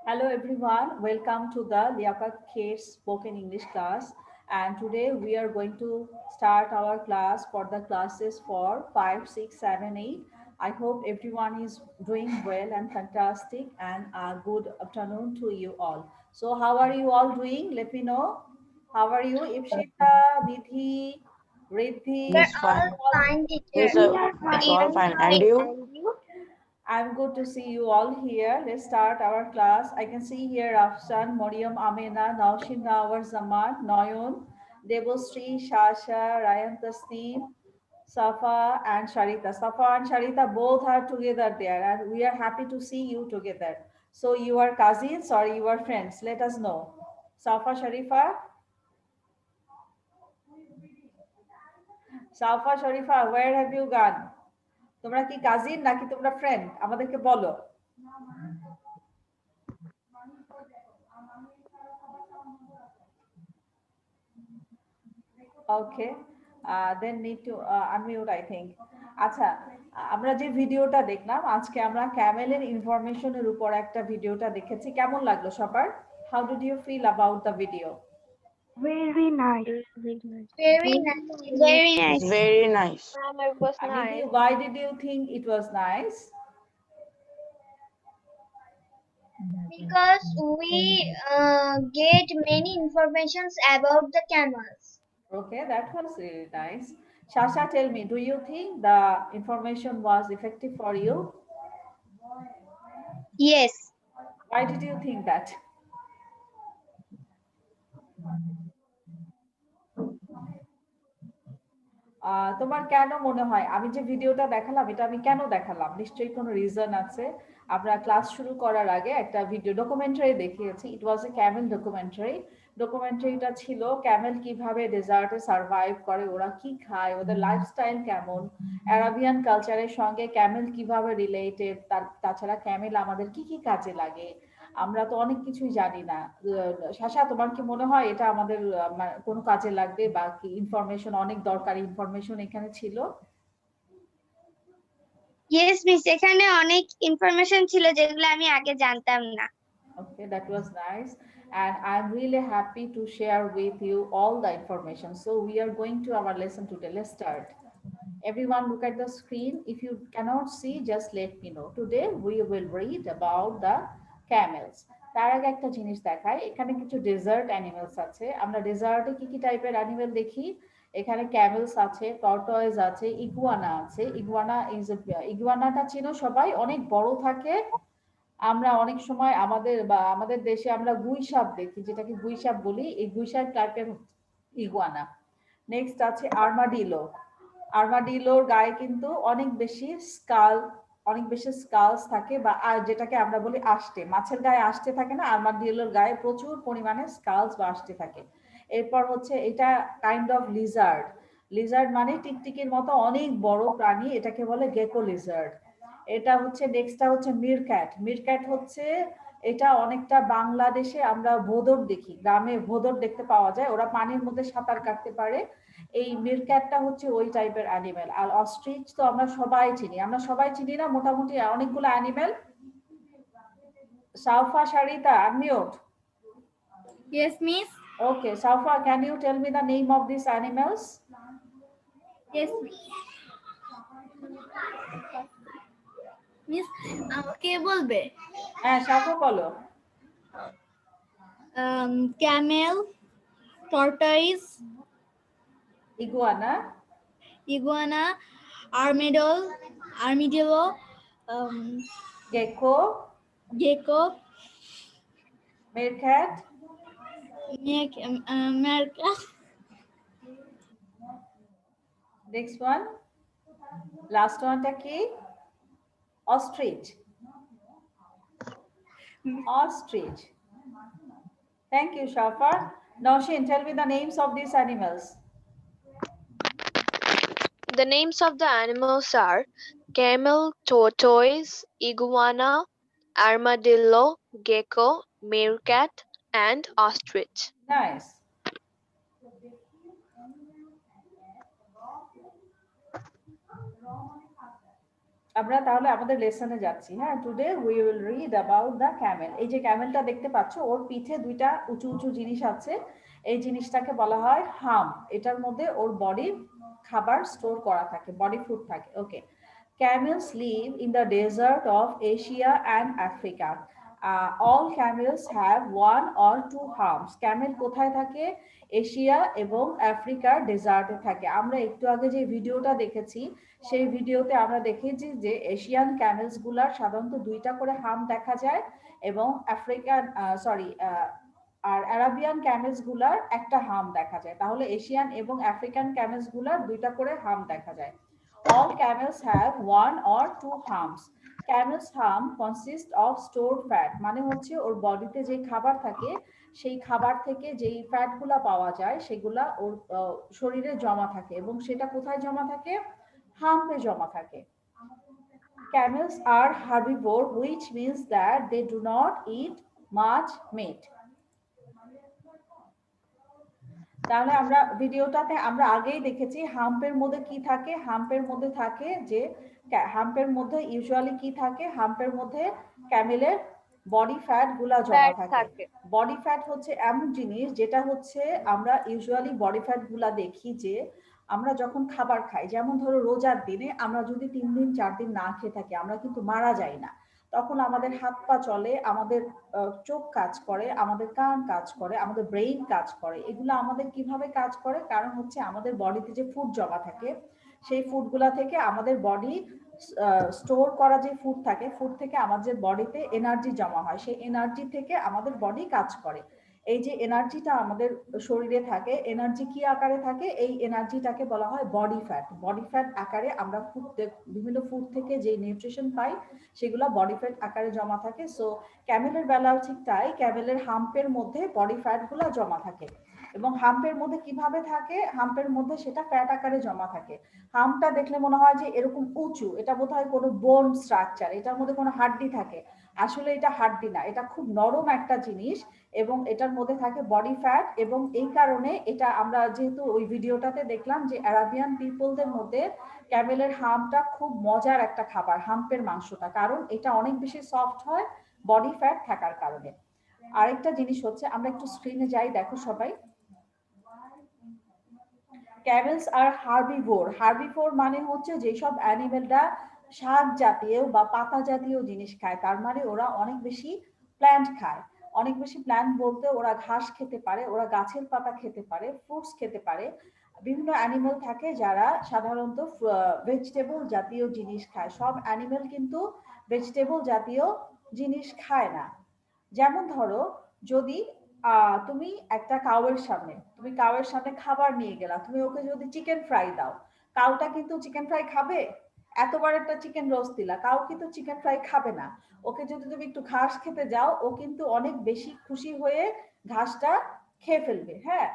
Hello everyone, welcome to the Liaquat Khair spoken English class, and today we are going to start our class for the classes for 5, 6, 7, 8. I hope everyone is doing well and fantastic, and a good afternoon to you all. So how are you all doing? Let me know. How are you? Ipshita, Nidhi, We're Riddhi, Yes, are all you fine. all fine, teacher. Yes, doing sir. good? We are It's fine. all fine. And you? And you? I'm good to see you all here. Let's start our class. I can see here Afshan, Mariam, Amina, Naushin, Nawar, Zaman, Noyon, Debosri, Shasha, Ryan Tasneem, Safa, and Sharita. Safa and Sharita both are together there, and we are happy to see you together. So you are cousins or you are friends? Let us know. Safa, Sharifa, Safa, Sharifa, where have you gone? তোমরা কি cousin নাকি তোমরা friend আমাদেরকে বলো। Okay, then need to unmute I think. আচ্ছা, আমরা যে ভিডিওটা দেখলাম আজকে আমরা ক্যামেলের ইনফরমেশনের উপর একটা ভিডিওটা দেখেছি, কেমন লাগলো সবার? How did you feel about the video? Very nice. Very nice. Very It's nice. very nice. It was Nidhi, nice. why did you think it was nice? Because we get many informations about the camels. Okay, that was really nice. Shasha, tell me, do you think the information was effective for you? Yes. Why did you think that? তোমার কেন মনে হয় আমি যে ভিডিওটা দেখালাম এটা আমি কেন দেখালাম? নিশ্চয়ই কোনো রিজন আছে। আমরা ক্লাস শুরু করার আগে একটা ভিডিও ডকুমেন্টারি দেখিয়েছি। ইট ওয়াজ এ ক্যামেল ডকুমেন্টারি। ডকুমেন্টারিটা ছিল ক্যামেল কিভাবে ডেজার্টে সার্ভাইভ করে, ওরা কি খায়, ওদের লাইফস্টাইল কেমন, অ্যারাবিয়ান কালচারের সঙ্গে ক্যামেল কিভাবে রিলেটেড, তাছাড়া ক্যামেল আমাদের কি কি কাজে লাগে, আমরা তো অনেক কিছুই জানি না। শাশা, তোমার কি মনে হয় এটা আমাদের কোনো কাজে লাগবে বা কি ইনফরমেশন, অনেক দরকারি ইনফরমেশন এখানে ছিল? Yes, মিস এখানে অনেক ইনফরমেশন ছিল যেগুলো আমি আগে জানতাম না। Okay, that was nice. And I'm really happy to share with you all the information. So we are going to our lesson today. Let's start. Everyone look at the screen. If you cannot see, just let me know. Today we will read about the camels. তার আগে একটা জিনিস দেখায়, এখানে কিছু dessert animals আছে। আমরা ডেজার্টে কি কি টাইপের অ্যানিমেল দেখি? এখানে ক্যামেলস আছে, টর্টয়েজ আছে, ইগুয়ানা আছে। ইগুয়ানাটা চিনো সবাই, অনেক বড় থাকে। আমরা অনেক সময় আমাদের দেশে আমরা গুই সাপ দেখি, যেটাকে গুই সাপ বলি, এই গুই সাপ টাইপের ইগুয়ানা। নেক্সট আছে আর্মাডিলো। আর্মাডিলোর গায়ে কিন্তু অনেক বেশি স্কালস থাকে, বা আর যেটাকে আমরা বলি আষ্টে, মাছের গায়ে আষ্টে থাকে না, আর্মাডিলোর গায়ে প্রচুর পরিমাণে স্কালস বা আষ্টে থাকে। এরপর হচ্ছে এটা কাইন্ড অফ লিজার্ড। লিজার্ড মানে টিকটিকির মতো অনেক বড় প্রাণী, এটাকে বলে গেকো লিজার্ড। এটা হচ্ছে নেক্সটটা হচ্ছে মিরক্যাট। মিরক্যাট হচ্ছে এটা অনেকটা বাংলাদেশে আমরা ভোদর দেখি, গ্রামে ভোদর দেখতে পাওয়া যায়, ওরা পানির মধ্যে সাঁতার কাটতে পারে। এই মিরক্যাটটা হচ্ছে ওই টাইপের অ্যানিমেল। আর অস্ট্রিচ তো আমরা সবাই চিনি না মোটামুটি অনেকগুলো animal. Saufa, Sharita, unmute. Yes, miss. Okay, Saufa, can you tell me the name of these animals? Yes, miss. Miss আমাকে বলবে হ্যাঁ, সাফা বলো। Camel, tortoise, iguana, iguana, armadillo, gecko, gecko, meerkat, meerkat, next one, last ওয়ানটা কি? Ostrich. Ostrich. Thank you, Shafa. Naushin, tell me the names of these animals. The names of the animals are camel, tortoise, iguana, armadillo, gecko, meerkat, and ostrich. Nice. আমরা তাহলে আমাদের লেসনে যাচ্ছি। হ্যাঁ, today we will read about the Camel. এই যে ক্যামেলটা দেখতে পাচ্ছ, ওর পিঠে দুইটা উঁচু উঁচু জিনিস আছে। এই জিনিসটাকে বলা হয় হাম। এটার মধ্যে ওর বডি খাবার স্টোর করা থাকে, বডি ফুড থাকে। ওকে, camels live in the desert of Asia and Africa. All camels have one or two humps. Camel কোথায় থাকে? এশিয়া এবং আফ্রিকার ডেজার্টে থাকে। আমরা একটু আগে যে ভিডিওটা দেখেছি, সেই ভিডিওতে আমরা দেখেছি যে এশিয়ান ক্যামেলস গুলার সাধারণত দুইটা করে হাম দেখা যায়, এবং আফ্রিকান আর আরাবিয়ান ক্যামেলস গুলার একটা হাম দেখা যায়। তাহলে এশিয়ান এবং আফ্রিকান ক্যামেলস গুলার দুইটা করে হাম দেখা যায়। All camels have one or two humps. Camel's hump consists of stored fat. মানে হচ্ছে ওর বডিতে যে খাবার থাকে, সেই খাবার থেকে যেই ফ্যাট গুলা পাওয়া যায় সেগুলা ওর শরীরে জমা থাকে, এবং সেটা কোথায় জমা থাকে? হাম্পে জমা থাকে। Camels are herbivore, which means that they do not eat much meat. তাহলে আমরা ভিডিওটাতে আমরা আগেই দেখেছি হাম্পের মধ্যে কি থাকে। হাম্পের মধ্যে থাকে যে হাম্পের মধ্যে ইউজুয়ালি কি থাকে? হাম্পের মধ্যে ক্যামেলের বডি ফ্যাট গুলা জমা থাকে। বডি ফ্যাট হচ্ছে এমন জিনিস যেটা হচ্ছে আমরা ইউজুয়ালি বডি ফ্যাট গুলা দেখি যে আমরা যখন খাবার খাই, যেমন ধরো রোজার দিনে আমরা যদি 3 দিন 4 দিন না খেয়ে থাকি, আমরা কিন্তু মারা যাই না। তখন আমাদের হাত পা চলে, আমাদের চোখ কাজ করে, আমাদের কান কাজ করে, আমাদের ব্রেইন কাজ করে। এগুলো আমাদের কিভাবে কাজ করে? কারণ হচ্ছে আমাদের বডিতে যে ফুড জমা থাকে, সেই ফুডগুলা থেকে আমাদের বডি স্টোর করা যে ফুড থাকে, ফুড থেকে আমাদের বডিতে এনার্জি জমা হয়, সেই এনার্জি থেকে আমাদের বডি কাজ করে। এই যে এনার্জিটা আমাদের শরীরে থাকে, এনার্জি কি আকারে থাকে? এই এনার্জিটাকে বলা হয় বডি ফ্যাট। বডি ফ্যাট আকারে আমরা বিভিন্ন ফুড থেকে যে নিউট্রিশন পাই, সেগুলো বডি ফ্যাট আকারে জমা থাকে। সো ক্যামেলের বেলাও ঠিক তাই, ক্যামেলের হাম্পের মধ্যে বডি ফ্যাট গুলো জমা থাকে। এবং হাম্পের মধ্যে কিভাবে থাকে? হাম্পের মধ্যে সেটা ফ্যাট আকারে জমা থাকে। হাম্পটা দেখলে মনে হয় যে এরকম উঁচু, এটা বোধহয় কোনো বোন স্ট্রাকচার, এটার মধ্যে কোনো হাড্ডি থাকে। আসলে এটা হাড্ডি না, এটা খুব নরম একটা জিনিস, এবং এটার মধ্যে থাকে বডি ফ্যাট। এবং এই কারণে এটা আমরা যেহেতু ওই ভিডিওটাতে দেখলাম যে আরাবিয়ান পিপলদের মধ্যে ক্যামেলের হাম্পটা খুব মজার একটা খাবার, হাম্পের মাংসটা, কারণ এটা অনেক বেশি সফট হয় বডি ফ্যাট থাকার কারণে। আরেকটা জিনিস হচ্ছে, আমরা একটু স্ক্রিনে যাই, দেখো সবাই। ক্যামেলস আর হার্বিভোর। হার্বিভোর মানে হচ্ছে যেসব অ্যানিমেলরা শাক জাতীয় বা পাতা জাতীয় জিনিস খায়, তার মানে ওরা অনেক বেশি প্ল্যান্ট খায়। অনেক বেশি প্ল্যান্ট বলতে ওরা ঘাস খেতে পারে, ওরা গাছের পাতা খেতে পারে, ফ্রুটস খেতে পারে। বিভিন্ন অ্যানিমেল থাকে যারা সাধারণত ভেজিটেবল জাতীয় জিনিস খায়। সব অ্যানিমেল কিন্তু ভেজিটেবল জাতীয় জিনিস খায় না। যেমন ধরো, যদি তুমি একটা কাউয়ের সামনে খাবার নিয়ে গেলা, তুমি ওকে যদি চিকেন ফ্রাই দাও, কাউটা কিন্তু চিকেন ফ্রাই খাবে? এতবার একটা চিকেন রোস্ট দিলা, কাউ কিন্তু চিকেন ফ্রাই খাবে না। ওকে যদি তুমি একটু ঘাস খেতে যাও, ও কিন্তু অনেক বেশি খুশি হয়ে ঘাসটা খেয়ে ফেলবে। হ্যাঁ,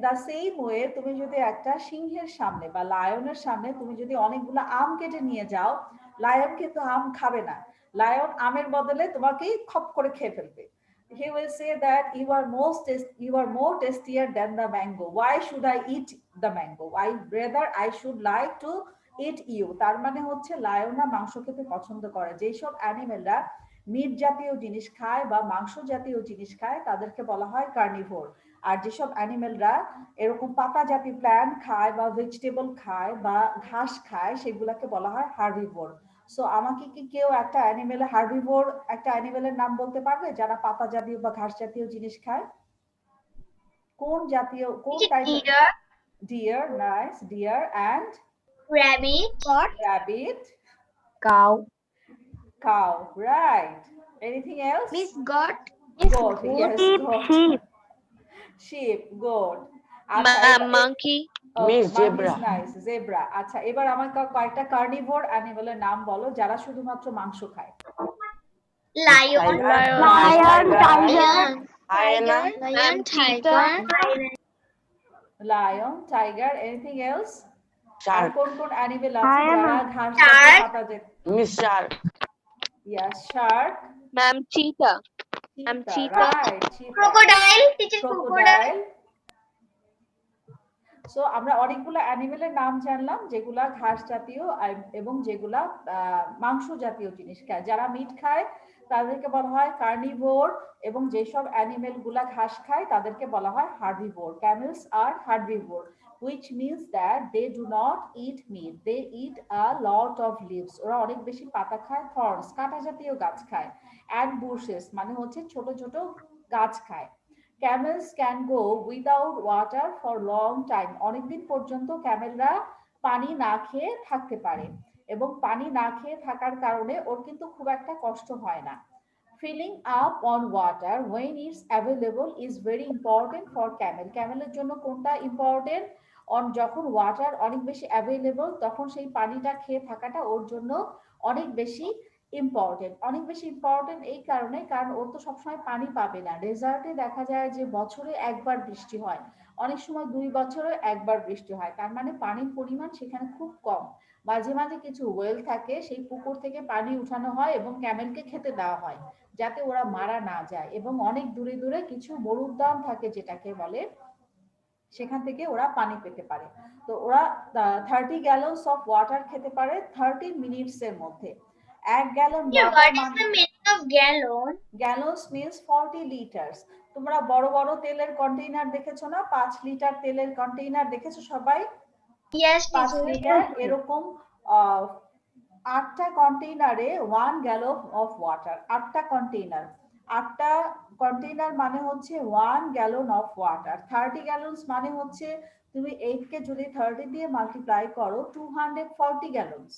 দ্য সেম ওয়ে, তুমি যদি একটা সিংহের সামনে বা লায়নের সামনে তুমি যদি অনেকগুলো আম কেটে নিয়ে যাও, লায়ন কিন্তু আম খাবে না। লায়ন আমের বদলে তোমাকেই খপ করে খেয়ে ফেলবে। He will say that you are more tastier than the mango. Why should I eat the mango? I should like to eat you. তার মানে হচ্ছে লায়নরা মাংস খেতে পছন্দ করে। যেসব অ্যানিমেলরা মিট জাতীয় জিনিস খায় বা মাংস জাতীয় জিনিস খায়, তাদেরকে বলা হয় কার্নিভোর। আর যেসব অ্যানিমেলরা এরকম পাতা জাতীয় প্ল্যান্ট খায় বা ভেজিটেবল খায় বা ঘাস খায়, সেগুলোকে বলা হয় হার্বিভোর। সো আমাকে কি কেউ একটা হার্বিভোর একটা অ্যানিমেলের নাম বলতে পারবে যারা পাতা জাতীয় বা ঘাস জাতীয় জিনিস খায়? কোন জাতীয়, কোন টাইপের? Deer, deer, nice, deer and rabbit, rabbit, cow, cow, right. Anything else? Miss goat, Goat, yes, goat. sheep, Sheep, goat. আচ্ছা, monkey, Miss monkey is zebra. nice, zebra. আচ্ছা, এবার আমার কয়েকটা কার্নিভোর অ্যানিমেলের নাম বলো যারা শুধুমাত্র মাংস খায়। lion, Lion, lion, hyena, lion, cheetah, tiger, lion, tiger, anything else? আর shark, কোন কোন অ্যানিমেল আছে Hyena. যারা ঘাস Shark. জাতীয় পাতা জাতীয়? Miss shark, Yes, shark, ma'am, cheetah, cheetah, right, cheetah, crocodile, teacher crocodile, crocodile, so আমরা অনেকগুলো অ্যানিমেলের নাম জানলাম যেগুলা ঘাস জাতীয় এবং যেগুলা মাংস জাতীয় জিনিস খায়। যারা মিট খায় তাদেরকে বলা হয় কার্নিভোর, এবং যেসব অ্যানিমেল গুলা ঘাস খায় তাদেরকে বলা হয় হার্বিভোর। ক্যামেলস আর herbivore, which means that they do not eat meat, they eat a lot of leaves। ওরা অনেক বেশি পাতা খায়। থর্নস, কাঁটা জাতীয় গাছ খায়। অ্যান্ড বুশেস মানে হচ্ছে ছোট ছোট গাছ খায়। CAMELS can go without water for long time, অনেকদিন পর্যন্ত ক্যামেলরা পানি না খেয়ে থাকতে পারে, এবং পানি না খেয়ে থাকার কারণে ওর কিন্তু খুব একটা কষ্ট হয় না। Filling up on water when it's available is very important for camel। ক্যামেলের জন্য কোনটা ইম্পর্টেন্ট? যখন ওয়াটার অনেক বেশি অ্যাভেলেবল তখন সেই পানিটা খেয়ে থাকাটা ওর জন্য অনেক বেশি ইম্পর্টেন্ট। অনেক বেশি ইম্পর্টেন্ট এই কারণে, কারণ ও তো সবসময় পানি পাবে না। ডেজার্টে দেখা যায় যে বছরে একবার বৃষ্টি হয়, অনেক সময় 2 বছরে একবার বৃষ্টি হয়, তার মানে পানির পরিমাণ সেখানে খুব কম। মাঝে মাঝে কিছু ওয়েল থাকে, সেই পুকুর থেকে পানি উঠানো হয় এবং ক্যামেলকে খেতে দেওয়া হয় যাতে ওরা মারা না যায়। এবং অনেক দূরে দূরে কিছু মরুদ্যান থাকে যেটাকে বলে, সেখান থেকে ওরা পানি পেতে পারে। তো ওরা 30 গ্যালনস অফ ওয়াটার খেতে পারে 30 মিনিটস এর মধ্যে। 1 গ্যালন ওয়াটার মানে, of gallon? Gallons means 40 litres. তোমরা বড় বড় তেলের কন্টেইনার দেখেছো না? 5 লিটার তেলের কন্টেইনার দেখেছো সবাই? Yes, 5 লিটার এরকম 8টা কন্টেইনারে 1 গ্যালন অফ ওয়াটার। 8টা কন্টেইনার, 8টা কন্টেইনার মানে হচ্ছে 1 গ্যালন অফ ওয়াটার। 30 গ্যালনস মানে হচ্ছে তুমি 8 কে যদি 30 দিয়ে মাল্টিপ্লাই করো 240 গ্যালনস,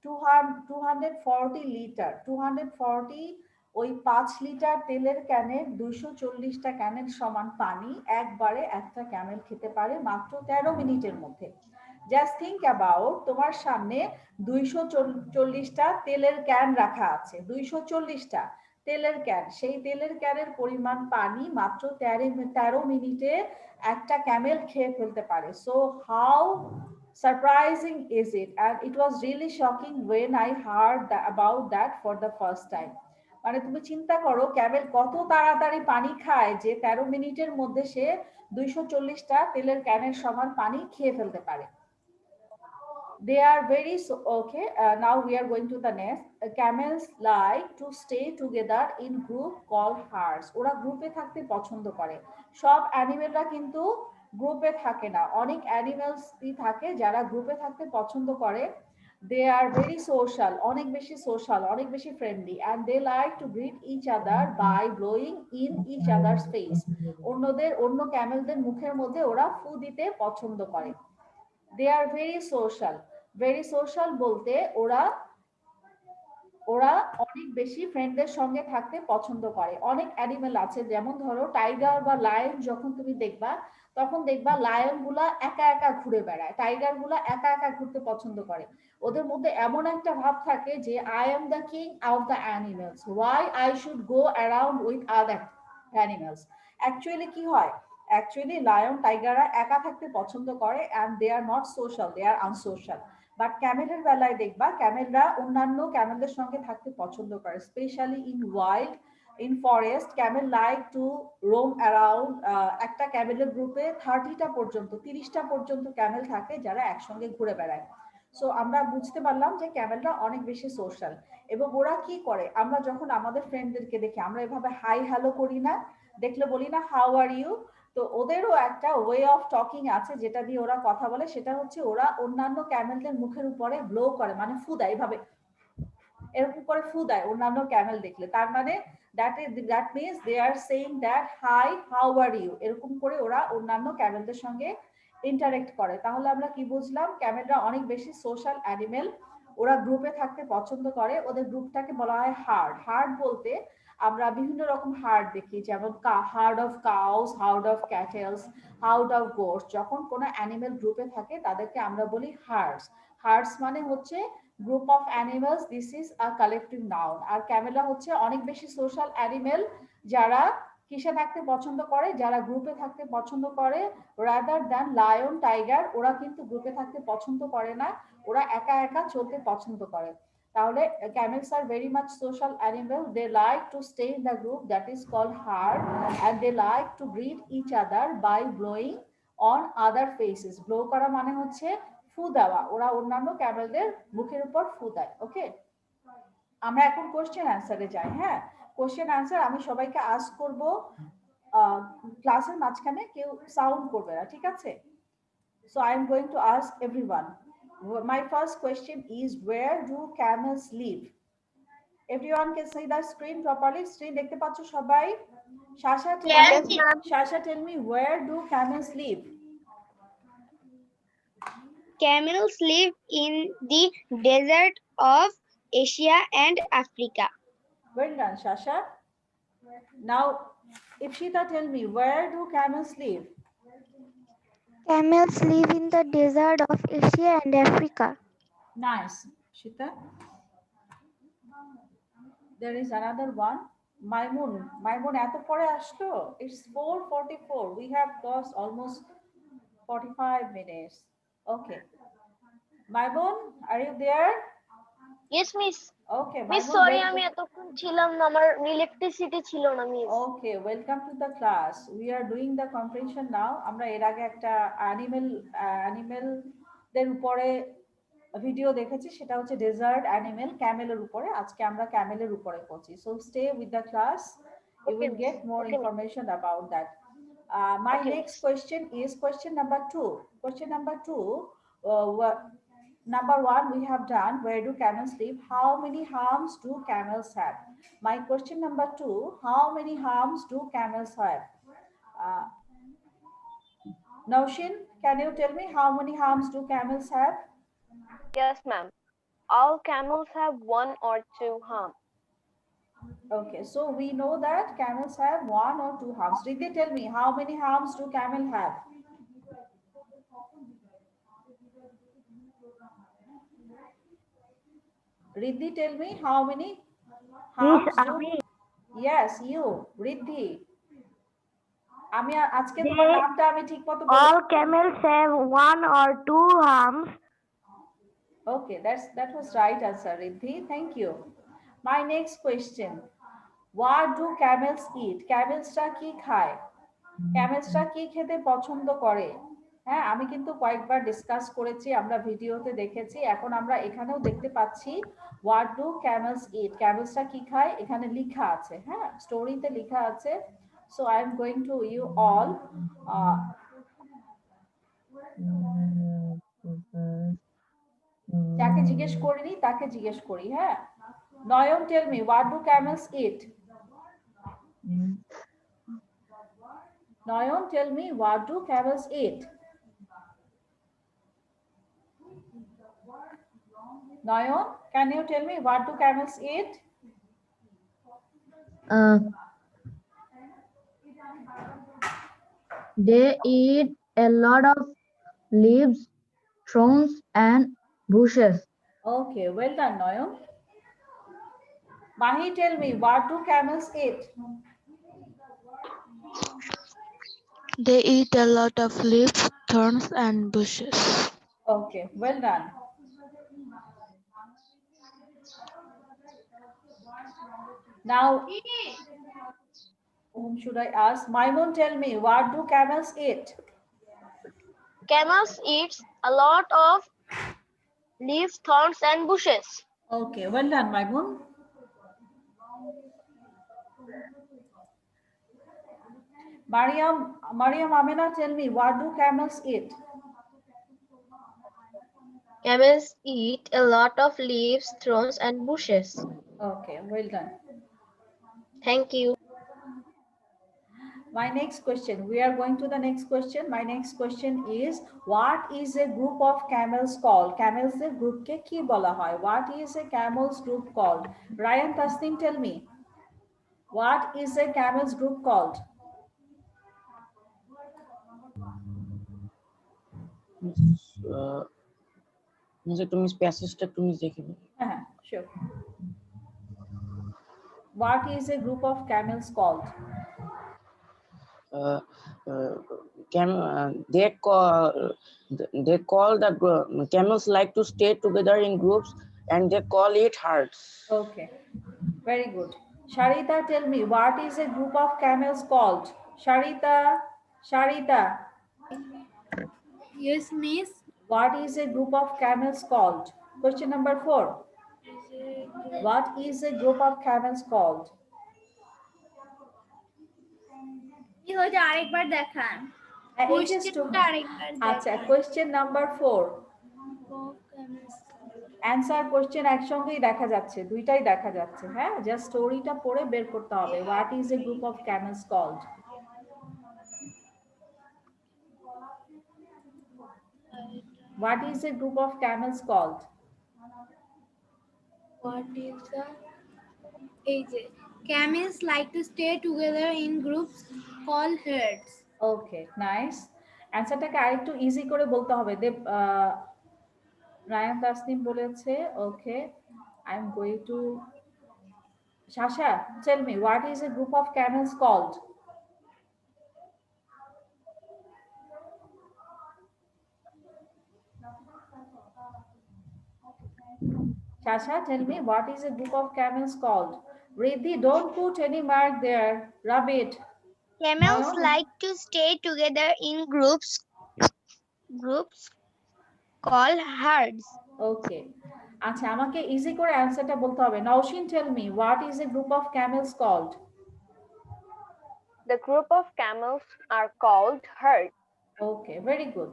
240 লিটার। 240 ওই 5 লিটার তেলের ক্যানের 240টা ক্যানের সমান পানি একবারে একটা ক্যামেল খেতে পারে মাত্র 13 মিনিটের মধ্যে। জাস্ট থিংক অ্যাবাউট, তোমার সামনে 240টা তেলের ক্যান রাখা আছে, 240টা তেলের ক্যান, সেই তেলের ক্যানের পরিমাণ পানি মাত্র 13 মিনিটে একটা ক্যামেল খেয়ে ফেলতে পারে। So how surprising is it? And it was really shocking when I heard about that for the first time। মানে তুমি চিন্তা করো ক্যামেল কত তাড়াতাড়ি পানি খায় যে 13 মিনিটের মধ্যে সে 240টা তেলের ক্যানের সমান পানি খেয়ে ফেলতে পারে। They are very okay. Now we are going to the next. Camels like to stay together in group called herds। ওরা গ্রুপে থাকতে পছন্দ করে। সব অ্যানিমেলরা কিন্তু গ্রুপে থাকে না, অনেক অ্যানিমেলসই থাকে যারা গ্রুপে থাকতে পছন্দ করে। They are very social, অনেক বেশি সোশ্যাল, অনেক বেশি friendly, and they like to greet each other by blowing in each other's face। অন্য ক্যামেলদের মুখের মধ্যে ওরা ফু দিতে পছন্দ করে। They are very social, very social বলতে ওরা অনেক বেশি ফ্রেন্ডদের সঙ্গে থাকতে পছন্দ করে। অনেক অ্যানিমেল আছে, যেমন ধরো টাইগার বা লায়ন, যখন তুমি দেখবা তখন দেখবা লায়ন গুলা একা একা ঘুরে বেড়ায়, টাইগার গুলা একা একা ঘুরতে পছন্দ করে। ওদের মধ্যে এমন একটা ভাব থাকে যে I am the king of the animals, why I should go around with other animals. Actually কি হয়, অ্যাকচুয়ালি লায়ন টাইগাররা একা থাকতে পছন্দ করে, and they are not social, they are unsocial. But ক্যামেলের বেলায় দেখবা ক্যামেলরা অন্যান্য ক্যামেলদের সঙ্গে থাকতে পছন্দ করে, specially in wild, in forest. Camel like to roam around. একটা ক্যামেলের গ্রুপে 30টা পর্যন্ত 30টা পর্যন্ত ক্যামেল থাকে যারা একসঙ্গে ঘুরে বেড়ায়। সো আমরা বুঝতে পারলাম যে ক্যামেলরা অনেক বেশি সোশ্যাল। এবং ওরা কি করে, আমরা যখন আমাদের ফ্রেন্ডদেরকে দেখি আমরা এভাবে হাই হ্যালো করি না, দেখলে বলি না হাউ আর ইউ। তো ওদেরও একটা ওয়ে অফ টকিং আছে যেটা দিয়ে ওরা কথা বলে, সেটা হচ্ছে ওরা অন্যান্য ক্যামেলদের মুখের উপরে ব্লো করে, মানে ফু দেয়, এভাবে এরকম করে ফু দেয় অন্যান্য ক্যামেল দেখলে। তার মানে that means they are saying that hi how are you, এরকম করে ওরা অন্যান্য ক্যামেলদের সঙ্গে ইন্টারেক্ট করে। তাহলে আমরা কি বুঝলাম, ক্যামেলরা অনেক বেশি সোশ্যাল অ্যানিমেল, ওরা গ্রুপে থাকতে পছন্দ করে। ওদের গ্রুপটাকে বলা হয় হার্ড। হার্ড বলতে আমরা বিভিন্ন রকম হার্ড দেখি, যেমন herd of cows, herd of cattles, herd of গোস্ট। যখন কোনো অ্যানিমেল গ্রুপে থাকে তাদেরকে আমরা বলি হার্ডস। হার্ডস মানে হচ্ছে group of animals, this is a collective noun. আর ক্যামেলরা হচ্ছে অনেক বেশি সোশ্যাল অ্যানিমেল, যারা কিসে থাকতে পছন্দ করে, যারা গ্রুপে থাকতে পছন্দ করে, রাদার দ্যান লায়ন টাইগার। ওরা কিন্তু গ্রুপে থাকতে পছন্দ করে না, ওরা একা একা চলতে পছন্দ করে। তাহলে camels are very much social animal, they like to stay in the group, that is called herd, and they like to greet each other by blowing on other faces. Blow করা মানে হচ্ছে ফু দেওয়া, ওরা অন্যান্য ক্যামেলদের মুখের উপর ফু দেয়। ওকে, আমরা এখন কোশ্চেন অ্যান্সারে যাই। হ্যাঁ, কোশ্চেন অ্যান্সার আমি সবাইকে আস্ক করব, ক্লাসের মাঝখানে কেউ সাউন্ড করবে না, ঠিক আছে? So I am going to ask everyone. My first question is, where do camels live? Everyone can see the screen properly. Screen দেখতে পাচ্ছ সবাই? Shasha, Yes, Shasha, tell me, where do camels live? camels live in the desert of Asia and Africa. Well done, Shasha. Now, Ipshita, tell me, where do camels live? Camels live in the desert of Asia and Africa. Nice, Shita. There is another one. Maimun এত পরে আসলো? It's 4:44. We have lost almost 45 minutes. Okay. Maimun, are you there? Yes, miss. Okay, Miss, Maimun, sorry, welcome. আমি এতক্ষণ ছিলাম না, আমার electricity ছিল না, miss. Okay, welcome to the class. We are doing the comprehension now. আমরা এর আগে একটা animalদের উপরে ভিডিও দেখেছি, সেটা হচ্ছে ডেজার্ট অ্যানিমেল ক্যামেলের উপরে। আজকে আমরা ক্যামেলের উপরে করছি। So stay with the class. You Okay, will miss. get more Okay, miss. information about that. My Okay, next miss. question is question number 2. Question number 2. Number 1 we have done, where do camels live? How many arms do camels have? My question number 2, how many arms do camels have? Naushin, can you tell me how many arms do camels have? Yes, ma'am. All camels have 1 or 2 humps. Okay, so we know that camels have 1 or 2 arms. Did they tell me how many arms do camel have? Riddhi, tell me how many arms do? Yes, you, Riddhi. আমি আজকে তোমার নামটা আমি ঠিকমতো বলতে All camels have 1 or 2 arms. Okay, that was right answer, Riddhi. Thank you. My next question. What do camels eat? Camelsরা কি খায়? Camelsরা কি খেতে পছন্দ করে? হ্যাঁ, আমি কিন্তু কয়েকবার ডিসকাস করেছি, আমরা ভিডিওতে দেখেছি, এখন আমরা এখানেও দেখতে পাচ্ছি। What do camels eat? Camelsরা কি খায়? এখানে লেখা আছে, হ্যাঁ, স্টোরিতে লেখা আছে। So I am going to you all যাকে জিজ্ঞেস করিনি তাকে জিজ্ঞেস করি। হ্যাঁ, Nayan, tell me, what do camels eat? Nayan, tell me, what do camels eat? Nayan, can you tell me what do camels eat? They eat a lot of leaves, thorns, and bushes. Okay, well done, Noyon. Mahi, tell me, what do camels eat? They eat a lot of leaves, thorns, and bushes. Okay, well done. Now, whom should I ask? Maimun, tell me, what do camels eat? Camels eat a lot of leaves, thorns, and bushes. Okay, well done, Maimun. Mariam Amina, tell me, what do camels eat? Camels eat a lot of leaves, thorns, and bushes. Okay, well done. Thank you. My next question, we are going to the next question. My next question is, what is a group of camels called? Camels the group ke ki bola hoy? What is a camels group called? Ryan, Tasnim, tell me, what is a camels group called? তুমি প্যাসেজটা তুমি দেখে নাও। Sure. What is a group of camels called? They call the camels like to stay together in groups, and they call it herds. Okay, very good. Sharita, tell me, what is a group of camels called? Sharita. Yes, miss. What is a group of camels called? Question number 4. What is a group of camels called? কি হয়েছে আরেকবার দেখান এই যে কোশ্চেনটা আরেকবার আচ্ছা, দেখান কোয়েশ্চেন নাম্বার 4 অ্যান্সার কোয়েশ্চেন একসঙ্গেই দেখা যাচ্ছে, দুইটাই দেখা যাচ্ছে। হ্যাঁ, জাস্ট স্টোরিটা পড়ে বের করতে হবে। What is a group of camels called? What is a group of camels called? What is the এই যে camels like to stay together in groups called herds. Okay, nice. অ্যান্সারটাকে আরেকটু ইজি করে বলতে হবে। দেব রায়ান তাসনিম বলেছে okay, I am going to Shasha, tell me, what is a group of camels called? Shasha, tell me, what is a group of camels called? Riddhi, don't put any mark there. Rub it. Camels No. like to stay together in groups called herds. Okay. আচ্ছা, আমাকে easy করে অ্যান্সারটা বলতে হবে। Naushin, tell me, what is a group of camels called? The group of camels are called herd. Okay, very good.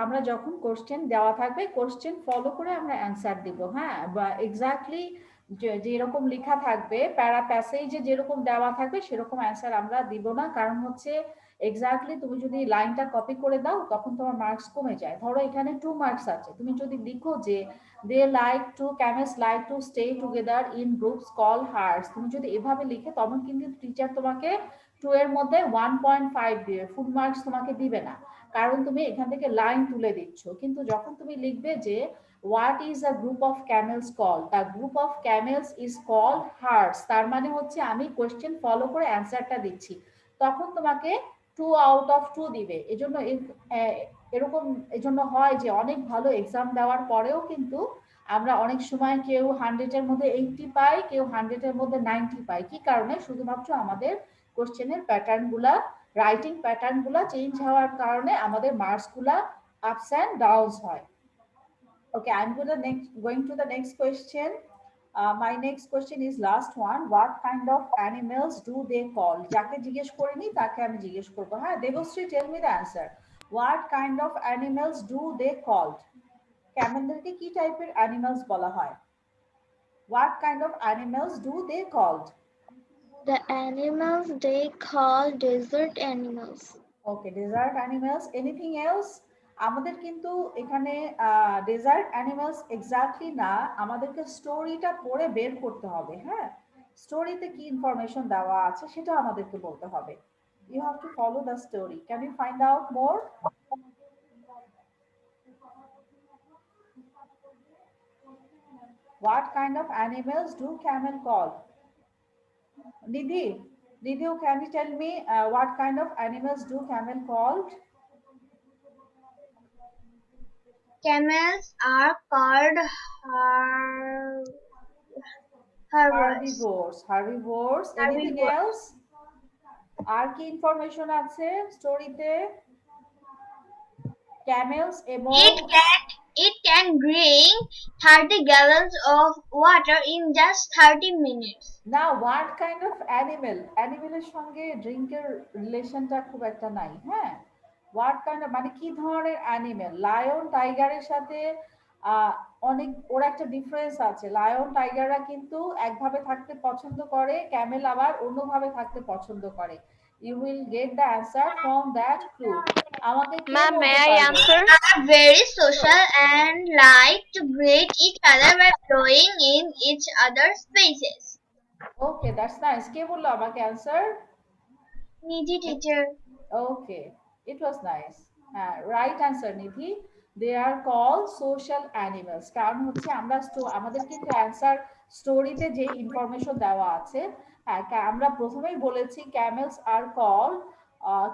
আমরা যখন question দেওয়া থাকবে, কোশ্চেন ফলো করে আমরা অ্যান্সার দিব। হ্যাঁ, বা এক্স্যাক্টলি যেরকম লেখা থাকবে প্যারা প্যাসেজে যেরকম দেওয়া থাকবে সেরকম অ্যান্সার আমরা দিব না। কারণ হচ্ছে এক্স্যাক্টলি তুমি যদি লাইনটা কপি করে দাও তখন তোমার মার্কস কমে যায়। ধরো এখানে 2 মার্কস আছে, তুমি যদি লিখো যে camels like to stay together in groups called herds, তুমি যদি এভাবে লিখে তখন কিন্তু টিচার তোমাকে 2 এর মধ্যে 1.5 দিবে, ফুল মার্কস তোমাকে দিবে না, কারণ তুমি এখান থেকে লাইন তুলে দিচ্ছ। কিন্তু যখন তুমি লিখবে যে what is a group of camels call, the group of camels is called herds, তার মানে হচ্ছে আমি কোয়েশ্চেন ফলো করে অ্যান্সারটা দিচ্ছি, তখন তোমাকে 2 আউট অফ 2 দিবে। এজন্য এরকম এজন্য হয় যে অনেক ভালো এক্সাম দেওয়ার পরেও কিন্তু আমরা অনেক সময় কেউ 100 এর মধ্যে 80 পাই, কেউ 100 এর মধ্যে 90 পাই। কি কারণে? শুধুমাত্র আমাদের কোশ্চেনের প্যাটার্ন গুলা, রাইটিং প্যাটার্ন গুলা চেঞ্জ হওয়ার কারণে আমাদের মার্কস গুলা আপস এন্ড ডাউনস হয়। Okay, I'm going to the next question. My next question is last one. What kind of animals do they call? যাকে জিজ্ঞেস করিনি তাকে আমি জিজ্ঞেস করব। হ্যাঁ, Debashree, tell me the answer. What kind of animals do they called? ক্যামেলদেরকে কি টাইপের অ্যানিমালস বলা হয়? What kind of animals do they called? The animals they call desert animals. Okay, desert animals. Anything else? আমাদের কিন্তু এখানে ডেজার্ট অ্যানিমালস এক্স্যাক্টলি না, আমাদেরকে স্টোরিটা পড়ে বের করতে হবে। হ্যাঁ, স্টোরিতে কি ইনফরমেশন দেওয়া আছে সেটা আমাদেরকে বলতে হবে। You have to follow the story. Can you find out more? What kind of animals do camel call? Nidhi, can you tell me what kind of animals do camel called? Camels are called herbivores. Herbivores. Anything else? আর কি information আছে স্টোরিতে? CAMELS এবং It can drink 30 gallons of water in just 30 minutes. না, what kind of animal, অ্যানিমেলের সঙ্গে ড্রিঙ্কের রিলেশনটা খুব একটা নাই। হ্যাঁ, হোয়াট কাইন্ড অফ মানে কি ধরনের অ্যানিমেল? লায়ন টাইগারের সাথে অনেক ওর একটা ডিফারেন্স আছে। লায়ন টাইগাররা কিন্তু একভাবে থাকতে পছন্দ করে, ক্যামেল আবার অন্যভাবে থাকতে পছন্দ করে। You will get the answer from that clue. আমাকে কে Ma'am, বলতে may I পারবে? answer? Are very social and like to greet each other by blowing in each other's faces. Okay, that's nice. কে বললো আমাকে answer? Nidhi teacher. Okay, it was nice. Right answer, Nidhi. They are called social animals. কারণ হচ্ছে আমরা আমাদের কিন্তু answer স্টোরিতে যে ইনফরমেশন দেওয়া আছে, আমরা প্রথমেই বলেছি camels are called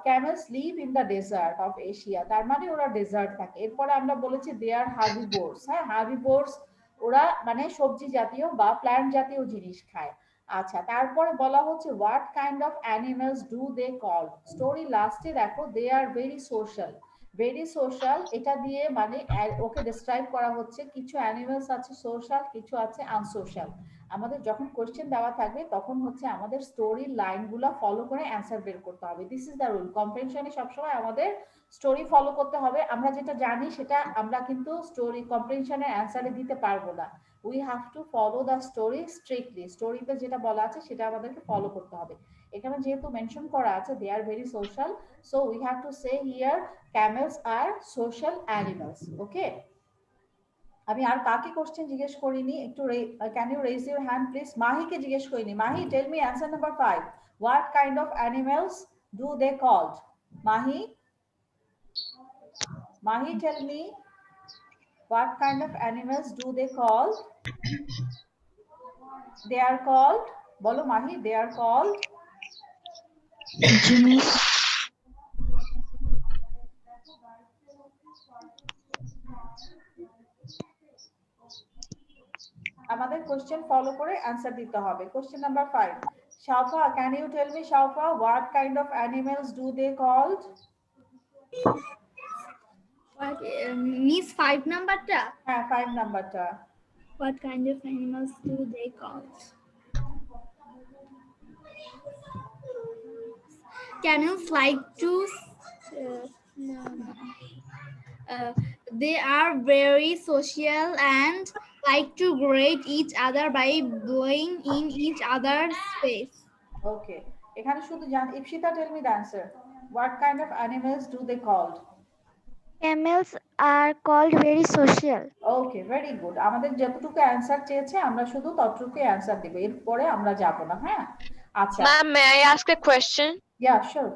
camels live in the desert of Asia, তার মানে ওরা ডেজার্ট থাকে। এরপরে আমরা বলেছি দে আর হার্বিভোরস। হ্যাঁ, হার্বিভোরস ওরা মানে সবজি জাতীয় বা প্ল্যান্ট জাতীয় জিনিস খায়। আচ্ছা, তারপরে বলা হচ্ছে what kind of animals do they call. Story লাস্টে দেখো they are very social. Very social, এটা দিয়ে মানে ওকে ডিসক্রাইব করা হচ্ছে কিছু অ্যানিমেলস আছে সোশ্যাল, কিছু আছে আনসোশ্যাল। আমাদের যখন কোশ্চেন দেওয়া থাকবে তখন হচ্ছে আমাদের স্টোরির লাইনগুলো ফলো করে অ্যান্সার বের করতে হবে। This is the rule. কম্প্রিহেনশনে সবসময় আমাদের স্টোরি ফলো করতে হবে। আমরা যেটা জানি সেটা আমরা কিন্তু স্টোরি কম্প্রিহেনশনের অ্যান্সারে দিতে পারবো না। We have to follow the story strictly. স্টোরিতে যেটা বলা আছে সেটা আমাদেরকে ফলো করতে হবে। এখানে যেহেতু মেনশন করা আছে they are very social, so we have to say here camels are social animals. Okay, আমি আর কাকে কোশ্চেন জিজ্ঞেস করিনি, একটু can you raise your hand please. মাহিকে জিজ্ঞেস করিনি। Mahi, tell me answer number 5, what kind of animals do they called? Mahi, tell me, what kind of animals do they call? They are called, bolo Mahi, they are called Jimmy's. আমাদের question follow করে answer দিতে হবে। Question number 5, Shaufa, can you tell me, Shaufa, what kind of animals do they called? What Miss 5 numberটা? হ্যাঁ 5 নাম্বারটা। What kind of animals do they call? Camels like to they are very social and like to greet each other by blowing in each other's face. ওকে, এখানে শুধু জান Ipsita, tell me the answer, what kind of animals do they called? Camels are called very social. Okay, very good. আমাদের যতটুকু answer চেয়েছে আমরা শুধু ততটুকু answer দেব, এরপরে আমরা যাব না। হ্যাঁ আচ্ছা। Ma'am, may I ask a question? Yeah sure.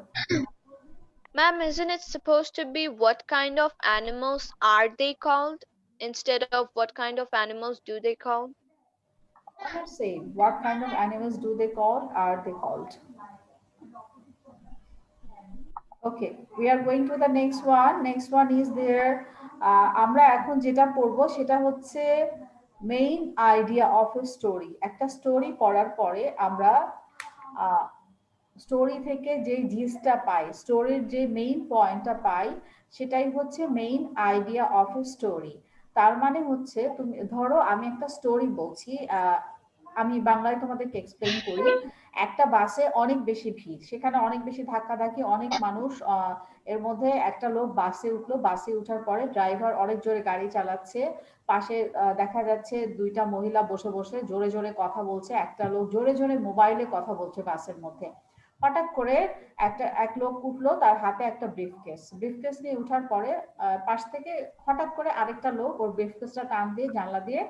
Ma'am, isn't it supposed to be what kind of animals are they called instead of what kind of animals do they call? Same, what kind of animals do they call, are they called? Okay, we are going to the next one. Next one is there, আমরা এখন যেটা পড়বো সেটা হচ্ছে main idea of a story. একটা story পড়ার পরে আমরা স্টোরি থেকে যে জিসটা পাই, স্টোরির যে মেইন পয়েন্টটা পাই, সেটাই হচ্ছে main idea of a story. তার মানে হচ্ছে তুমি ধরো আমি একটা স্টোরি বলছি, আমি বাংলায় তোমাদেরকে এক্সপ্লেন করি। একটা বাসে অনেক বেশি ভিড়, সেখানে অনেক বেশি ধাক্কাধাক্কি, অনেক মানুষ, এর মধ্যে একটা লোক বাসে উঠলো। বাসে উঠার পরে ড্রাইভার অনেক জোরে গাড়ি চালাচ্ছে, পাশে দেখা যাচ্ছে দুইটা মহিলা বসে বসে জোরে জোরে কথা বলছে, একটা লোক জোরে জোরে মোবাইলে কথা বলছে বাসের মধ্যে। হঠাৎ করে এক লোক উঠলো, তার হাতে একটা ব্রিফকেস নিয়ে উঠার পরে পাশ থেকে হঠাৎ করে আরেকটা লোক ওর ব্রিফকেসটা টান দিয়ে জানলা দিয়ে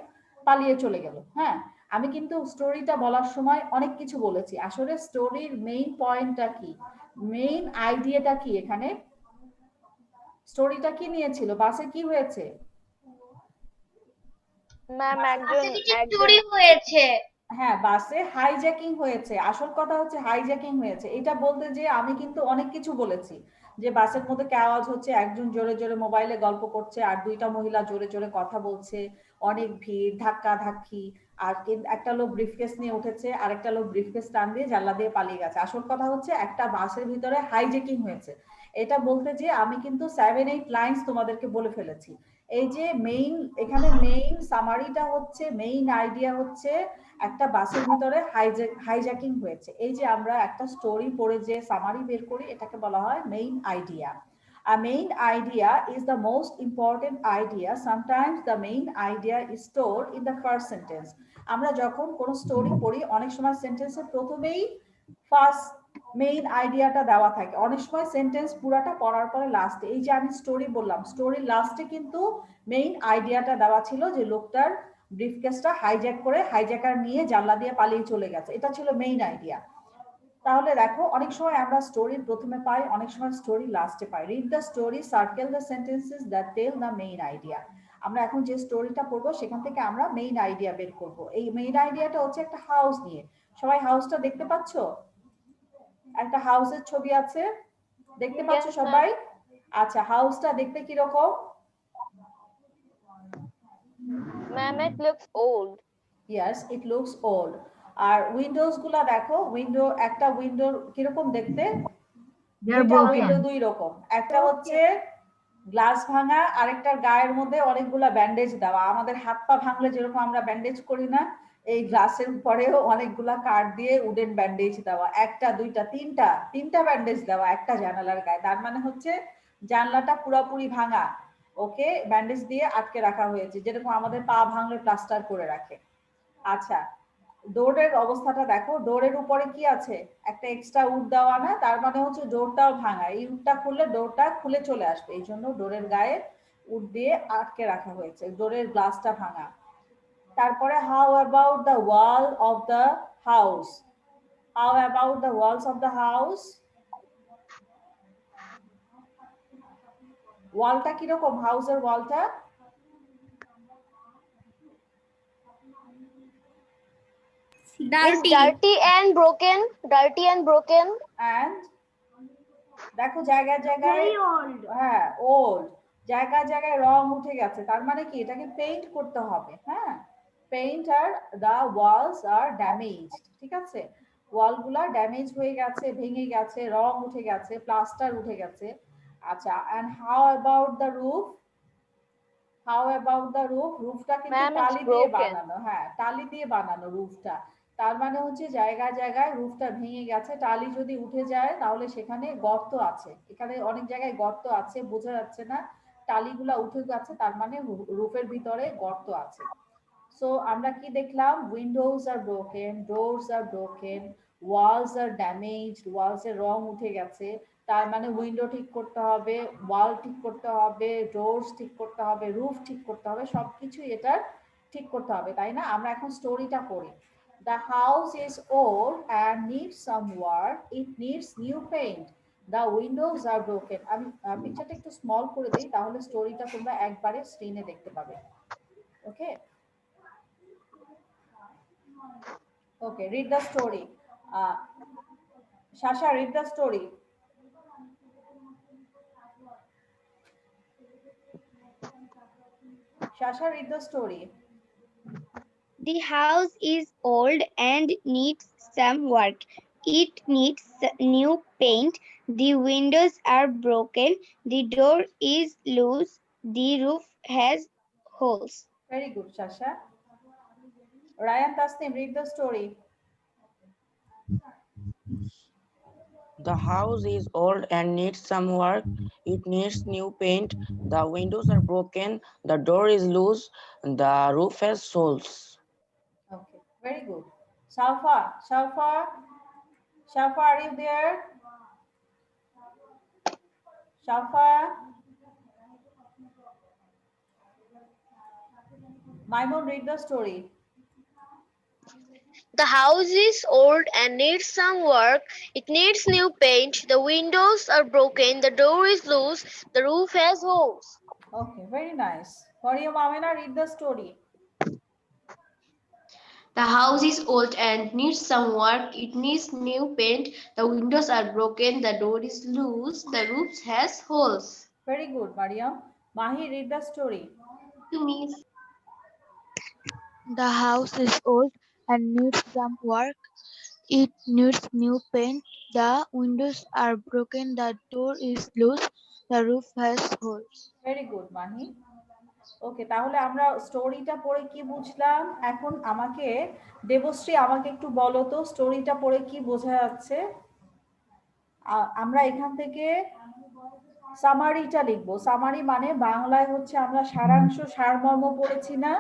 পালিয়ে চলে গেল। হ্যাঁ, আমি কিন্তু স্টোরিটা বলার সময় অনেক কিছু বলেছি। আসলে স্টোরির মেইন পয়েন্টটা কি, মেইন আইডিয়াটা কি, এখানে স্টোরিটা কি নিয়েছিল, বাসে কি হয়েছে? Ma'am, চুরি হয়েছে। হ্যাঁ, বাসে হাইজ্যাকিং হয়েছে। আসল কথা হচ্ছে হাইজ্যাকিং হয়েছে। এটা বলতে যে আমি কিন্তু অনেক কিছু বলেছি, যে বাসের মধ্যে কি আওয়াজ হচ্ছে, একজন জোরে জোরে মোবাইলে গল্প করছে, আর দুইটা মহিলা জোরে জোরে কথা বলছে, অনেক ভিড়, ধাক্কা ধাক্কি, আর একটা লোক ব্রিফকেস নিয়ে উঠেছে, আর একটা লোক ব্রিফকেস টান দিয়ে জানলা দিয়ে পালিয়ে গেছে। আসল কথা হচ্ছে একটা বাসের ভিতরে হাইজ্যাকিং হয়েছে। এটা বলতে যে আমি কিন্তু 7-8 লাইনস তোমাদেরকে বলে ফেলেছি। এই যে মেইন, এখানে মেইন সামারিটা হচ্ছে, মেইন আইডিয়া হচ্ছে একটা বাসের ভিতরে হাইজ্যাকিং হয়েছে। এই যে আমরা একটা স্টোরি পড়ে যে সামারি বের করি, এটাকে বলা হয় main idea. A main idea is the most important idea. Sometimes the main idea is stored in the first sentence. আমরা যখন কোন স্টোরি পড়ি অনেক সময় সেন্টেন্সের প্রথমেই ফার্স্ট মেইন আইডিয়াটা দেওয়া থাকে, অনেক সময় সেন্টেন্স পুরাটা পড়ার পরে লাস্টে, এই যে আমি স্টোরি বললাম, স্টোরির লাস্টে কিন্তু মেইন আইডিয়াটা দেওয়া ছিল যে লোকটার ব্রিফকেসটা হাইজ্যাক করে হাইজ্যাকার নিয়ে জানলা দিয়ে পালিয়ে চলে গেছে। এটা ছিল মেইন আইডিয়া। তাহলে দেখো অনেক সময় আমরা স্টোরির প্রথমে পাই, অনেক সময় স্টোরি লাস্টে পাই। Read the story, circle the sentences that tell the main idea. আমরা এখন যে স্টোরিটা পড়বো সেখান থেকে আমরা মেইন আইডিয়া বের করব। এই মেইন আইডিয়াটা হচ্ছে একটা হাউস নিয়ে। সবাই হাউসটা দেখতে পাচ্ছো? একটা হাউসের ছবি আছে, দেখতে পাচ্ছ সবাই? আচ্ছা, হাউসটা দেখতে কি রকম? Ma'am, it looks old. Yes, it looks old. আর উইন্ডোজ গুলা দেখো, উইন্ডো, একটা উইন্ডোর কিরকম দেখতে? They are broken. উইন্ডো দুই রকম, একটা হচ্ছে গ্লাস ভাঙা, আরেকটার গায়ের মধ্যে অনেকগুলা ব্যান্ডেজ দেওয়া। আমাদের হাত পা ভাঙলে যেরকম আমরা ব্যান্ডেজ করি না, এই গ্লাসের উপরেও অনেকগুলা কাঠ দিয়ে উডেন ব্যান্ডেজ দেওয়া, একটা দুইটা তিনটা ব্যান্ডেজ দেওয়া একটা জানালার গায়ে। তার মানে হচ্ছে জানলাটা পুরোপুরি ভাঙা, ওকে ব্যান্ডেজ দিয়ে আটকে রাখা হয়েছে, যেরকম আমাদের পা ভাঙলে প্লাস্টার করে রাখে। আচ্ছা, ডোরের অবস্থাটা দেখো, ডোরের উপরে কি আছে, একটা এক্সট্রা উড দেওয়া না, তার মানে হচ্ছে ডোরটাও ভাঙা। এই উডটা খুললে ডোরটা খুলে চলে আসবে, এই জন্য ডোরের গায়ে উড দিয়ে আটকে রাখা হয়েছে, ডোরের গ্লাসটা ভাঙা। তারপরে how about the wall of the house, how about the walls of the house, ওয়ালটা কিরকম, হাউসের ওয়ালটা? It's dirty and broken. Dirty and broken. And দেখো জায়গায় জায়গায়, হ্যাঁ ওল্ড, জায়গায় জায়গায় রং উঠে গেছে, তার মানে কি এটাকে পেইন্ট করতে হবে। হ্যাঁ, পেইন্ট আর দ্য ওয়ালস আর ড্যামেজড, ঠিক আছে, ওয়ালগুলা ড্যামেজ হয়ে গেছে, ভেঙে গেছে, রং উঠে গেছে, প্লাস্টার উঠে গেছে। আচ্ছা, and how about the roof, how about the roof, রুফটা কিন্তু Ma'am, it's টালি দিয়ে broken. বানানো, হ্যাঁ টালি দিয়ে বানানো রুফটা, তার মানে হচ্ছে জায়গায় জায়গায় রুফটা ভেঙে গেছে। টালি যদি উঠে যায় তাহলে সেখানে গর্ত আছে, এখানে অনেক জায়গায় গর্ত আছে, বোঝা যাচ্ছে না, টালিগুলা উঠে গেছে, তার মানে রুফের ভিতরে গর্ত আছে। সো আমরা কি দেখলাম, Windows R broken, doors R broken, Waals are damaged, Waals এর রং উঠে গেছে, তার মানে উইন্ডো ঠিক করতে হবে, ওয়াল ঠিক করতে হবে, ডোরস ঠিক করতে হবে, রুফ ঠিক করতে হবে, সবকিছু এটার ঠিক করতে হবে, তাই না? আমরা এখন স্টোরিটা পড়ি। The house is old and needs some work. It needs new paint. The windows are broken. আমি পিকচারটা একটু স্মল করে দিই, তাহলে স্টোরিটা তোমরা একবারে স্ক্রিনে দেখতে পাবে। ওকে, okay, read the story. Shasha, read the story. Shasha, read the story. The house is old and needs some work. It needs new paint. The windows are broken. The door is loose. The roof has holes. Very good, Shasha. Ryan Tasnim, read the story. The house is old and needs some work. It needs new paint. The windows are broken. The door is loose. The roof has holes. Okay, very good. Shafa, are you there? Shafa? Maimun, read the story. The house is old and needs some work. It needs new paint. The windows are broken. The door is loose. The roof has holes. Okay, very nice. Maria Mamena, read the story. The house is old and needs some work. It needs new paint. The windows are broken. The door is loose. The roof has holes. Very good, Mariam. Mahi, read the story. The house is old and needs some work. It needs new paint. The windows are broken. The door is loose. The roof has holes. Very good, Mahi. ওকে, তাহলে আমরা স্টোরিটা পড়ে কি বুঝলাম? এখন আমাকে দেবশ্রী, আমাকে একটু বলো তো স্টোরিটা পড়ে কি বোঝা যাচ্ছে? আমরা এখান থেকে সামারিটা লিখবো। সামারি মানে বাংলায় হচ্ছে আমরা সারাংশ সারমর্ম পড়েছি না,